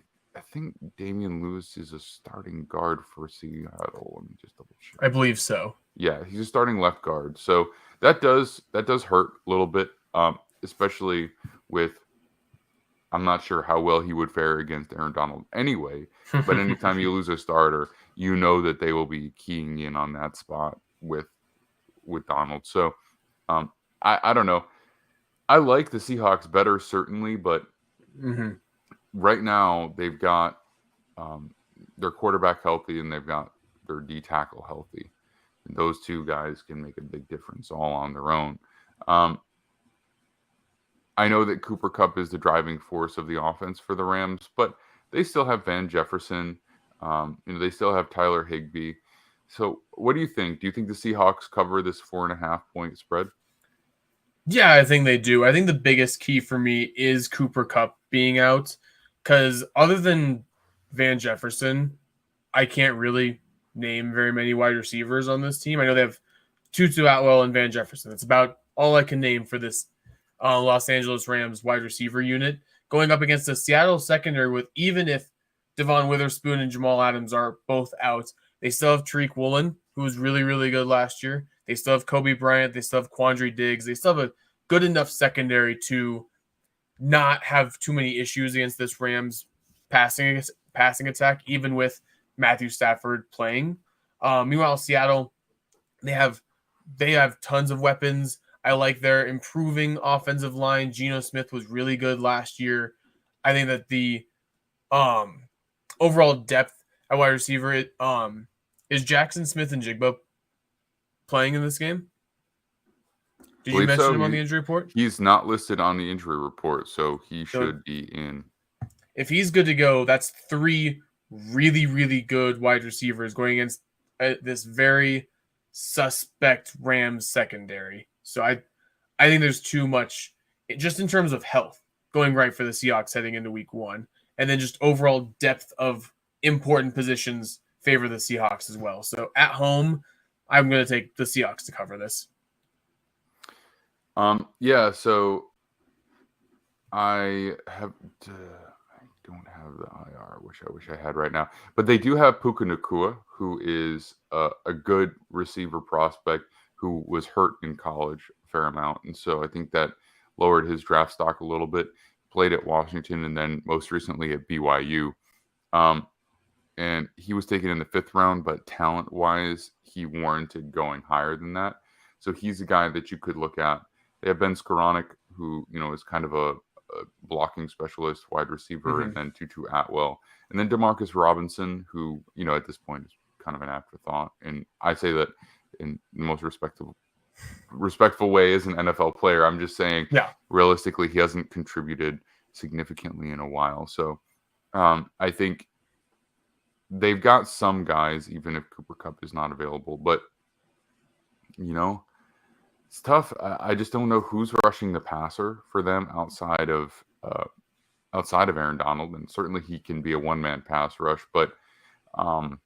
think Damian Lewis is a starting guard for Seattle. Let me just double check. I believe so. Yeah, he's a starting left guard. So that does hurt a little bit, especially with, I'm not sure how well he would fare against Aaron Donald anyway. But anytime you lose a starter, you know that they will be keying in on that spot with Donald. So I don't know. I like the Seahawks better, certainly, but right now they've got their quarterback healthy and they've got their D tackle healthy. And those two guys can make a big difference all on their own. I know that Cooper Kupp is the driving force of the offense for the Rams, but they still have Van Jefferson. They still have Tyler Higbee. So what do you think? Do you think the Seahawks cover this 4.5 point spread? Yeah, I think they do. I think the biggest key for me is Cooper Kupp being out because other than Van Jefferson, I can't really name very many wide receivers on this team. I know they have Tutu Atwell and Van Jefferson. That's about all I can name for this Los Angeles Rams wide receiver unit. Going up against the Seattle secondary with, even if Devon Witherspoon and Jamal Adams are both out, they still have Tariq Woolen, who was really, really good last year. They still have Kobe Bryant. They still have Quandre Diggs. They still have a good enough secondary to not have too many issues against this Rams passing attack, even with Matthew Stafford playing. Meanwhile, Seattle, they have tons of weapons. I like their improving offensive line. Geno Smith was really good last year. I think that the overall depth at wide receiver, is Jackson Smith and Jigba playing in this game? Did you mention him on the injury report? He's not listed on the injury report, so he should be in. If he's good to go, that's 3 really, really good wide receivers going against this very suspect Rams secondary. So I think there's too much, just in terms of health, going right for the Seahawks heading into week 1. And then just overall depth of important positions favor the Seahawks as well. So at home, I'm going to take the Seahawks to cover this. Yeah, so I don't have the IR, which I wish I had right now. But they do have Puka Nacua, who is a good receiver prospect who was hurt in college a fair amount. And so I think that lowered his draft stock a little bit. Played at Washington and then most recently at BYU. And he was taken in the 5th round, but talent-wise, he warranted going higher than that. So he's a guy that you could look at. They have Ben Skoranek, who, is kind of a blocking specialist, wide receiver, and then Tutu Atwell. And then Demarcus Robinson, who, at this point is kind of an afterthought. And I say that in the most respectful way as an NFL player. I'm just saying, realistically, he hasn't contributed significantly in a while. So I think they've got some guys, even if Cooper Kupp is not available. But, it's tough. I just don't know who's rushing the passer for them outside of Aaron Donald, and certainly he can be a one-man pass rush. But 4.5.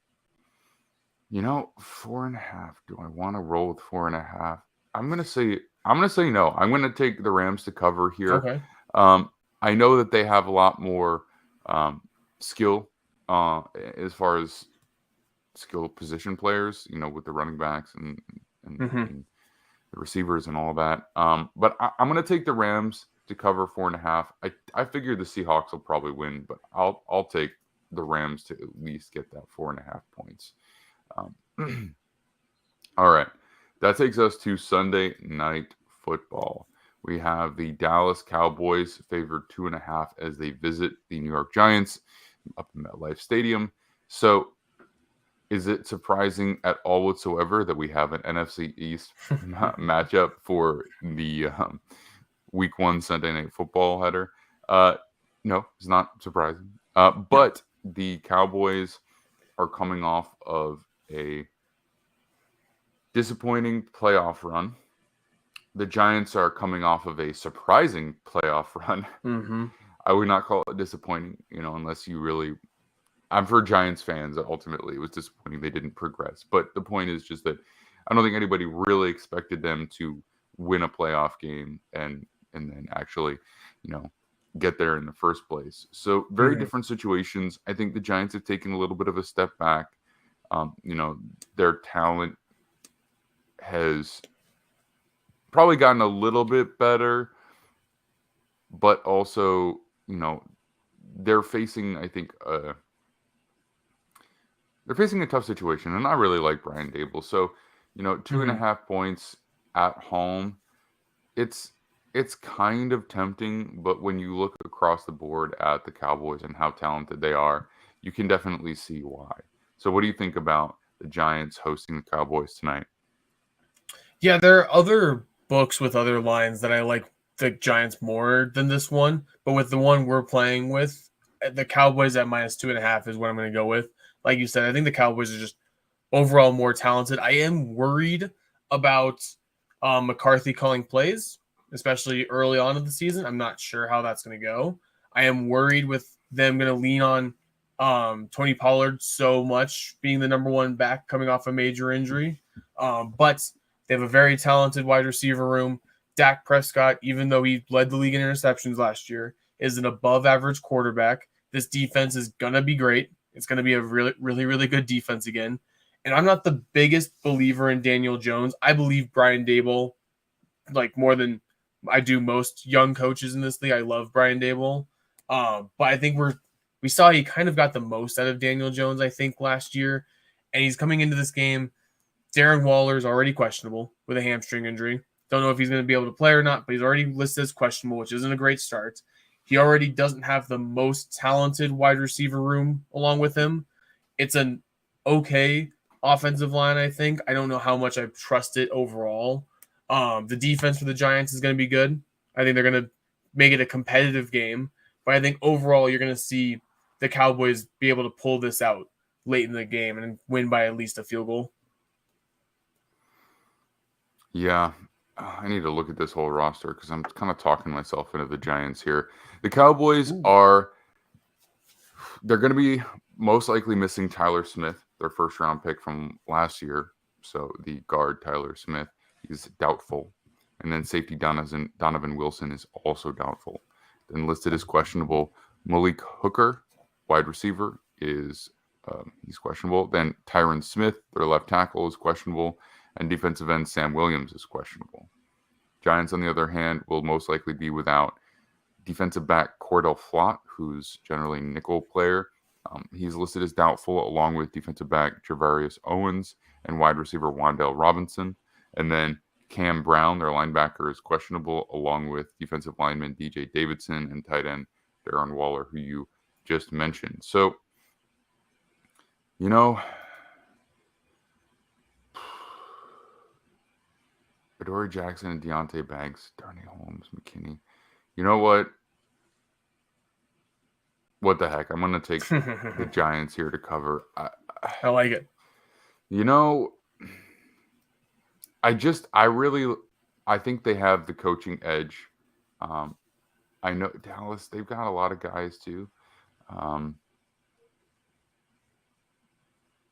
Do I want to roll with 4.5? I'm gonna say no. I'm gonna take the Rams to cover here. Okay. I know that they have a lot more skill as far as skill position players, with the running backs and the receivers and all that. But I'm going to take the Rams to cover 4.5. I figure the Seahawks will probably win, but I'll take the Rams to at least get that 4.5 points. All right. That takes us to Sunday Night Football. We have the Dallas Cowboys favored 2.5 as they visit the New York Giants up in MetLife Stadium. So is it surprising at all whatsoever that we have an NFC East matchup for the Week 1 Sunday Night Football header? No, it's not surprising. But the Cowboys are coming off of a disappointing playoff run. The Giants are coming off of a surprising playoff run. I would not call it disappointing, unless you really... I'm for Giants fans. Ultimately, it was disappointing they didn't progress. But the point is just that I don't think anybody really expected them to win a playoff game and then actually, get there in the first place. So very different situations. I think the Giants have taken a little bit of a step back. Their talent has probably gotten a little bit better, but also, they're facing, I think, they're facing a tough situation, and I really like Brian Dable. So, 2.5 points at home, it's kind of tempting, but when you look across the board at the Cowboys and how talented they are, you can definitely see why. So what do you think about the Giants hosting the Cowboys tonight? Yeah, there are other books with other lines that I like the Giants more than this one, but with the one we're playing with, the Cowboys at -2.5 is what I'm going to go with. Like you said, I think the Cowboys are just overall more talented. I am worried about McCarthy calling plays, especially early on in the season. I'm not sure how that's going to go. I am worried with them going to lean on Tony Pollard so much being the number one back coming off a major injury. But they have a very talented wide receiver room. Dak Prescott, even though he led the league in interceptions last year, is an above average quarterback. This defense is going to be great. It's going to be a really, really, really good defense again. And I'm not the biggest believer in Daniel Jones. I believe Brian Daboll, like, more than I do most young coaches in this league. I love Brian Daboll. But I think we saw he kind of got the most out of Daniel Jones, I think, last year. And he's coming into this game. Darren Waller is already questionable with a hamstring injury. Don't know if he's going to be able to play or not, but he's already listed as questionable, which isn't a great start. He already doesn't have the most talented wide receiver room along with him. It's an okay offensive line, I think. I don't know how much I trust it overall. The defense for the Giants is going to be good. I think they're going to make it a competitive game. But I think overall you're going to see the Cowboys be able to pull this out late in the game and win by at least a field goal. Yeah, I need to look at this whole roster because I'm kind of talking myself into the Giants here. The Cowboys they're going to be most likely missing Tyler Smith, their first round pick from last year. So the guard Tyler Smith, he's doubtful. And then safety Donovan Wilson is also doubtful. Then listed as questionable, Malik Hooker, wide receiver, is he's questionable. Then Tyron Smith, their left tackle, is questionable. And defensive end Sam Williams is questionable. Giants, on the other hand, will most likely be without defensive back Cordell Flott, who's generally a nickel player. He's listed as doubtful, along with defensive back Javarius Owens and wide receiver Wan'Dale Robinson. And then Cam Brown, their linebacker, is questionable, along with defensive lineman DJ Davidson and tight end Darren Waller, who you just mentioned. So, you know, Adoree Jackson and Deontay Banks, Darnay Holmes, McKinney. You know what? What the heck? I'm going to take the Giants here to cover. I like it. You know, I think they have the coaching edge. I know Dallas, they've got a lot of guys too.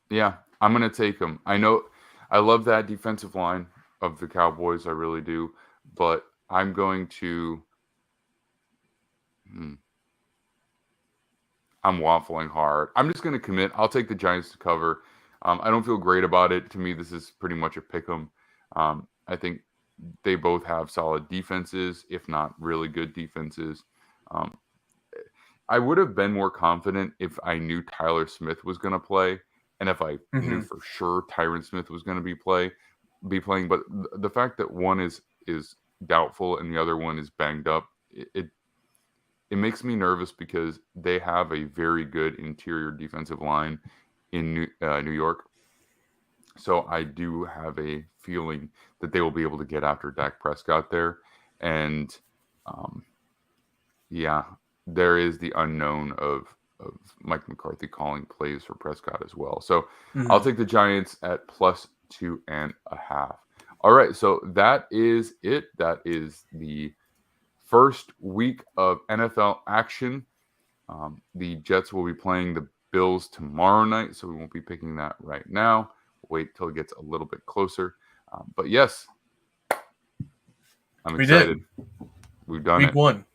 Yeah, I'm going to take them. I know I love that defensive line of the Cowboys. I really do. But I'm going to I'm waffling hard. I'm just going to commit. I'll take the Giants to cover. I don't feel great about it. To me, this is pretty much a pick 'em. I think they both have solid defenses, if not really good defenses. I would have been more confident if I knew Tyler Smith was going to play, and if I knew for sure Tyron Smith was going to be playing. But the fact that one is doubtful and the other one is banged up, it makes me nervous because they have a very good interior defensive line in New York. So I do have a feeling that they will be able to get after Dak Prescott there. And there is the unknown of Mike McCarthy calling plays for Prescott as well. So I'll take the Giants at +2.5. All right, so that is it. That is the first week of NFL action. The Jets will be playing the Bills tomorrow night, so we won't be picking that right now. Wait till it gets a little bit closer. But yes, I'm excited. We've done it.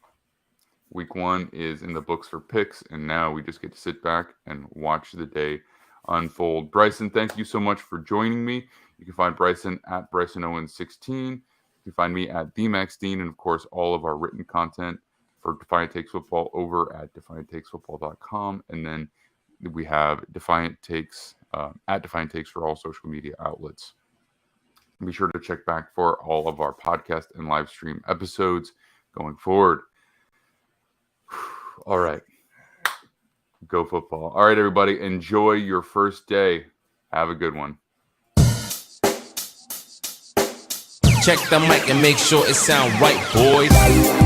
Week one is in the books for picks, and now we just get to sit back and watch the day unfold. Bryson, thank you so much for joining me. You can find Bryson at Brison Owens 16. You can find me at DMaxDean, and of course, all of our written content for Defiant Takes Football over at DefiantTakesFootball.com. And then we have Defiant Takes at Defiant Takes for all social media outlets. Be sure to check back for all of our podcast and live stream episodes going forward. All right. Go football. All right, everybody. Enjoy your first day. Have a good one. Check the mic and make sure it sound right, boys.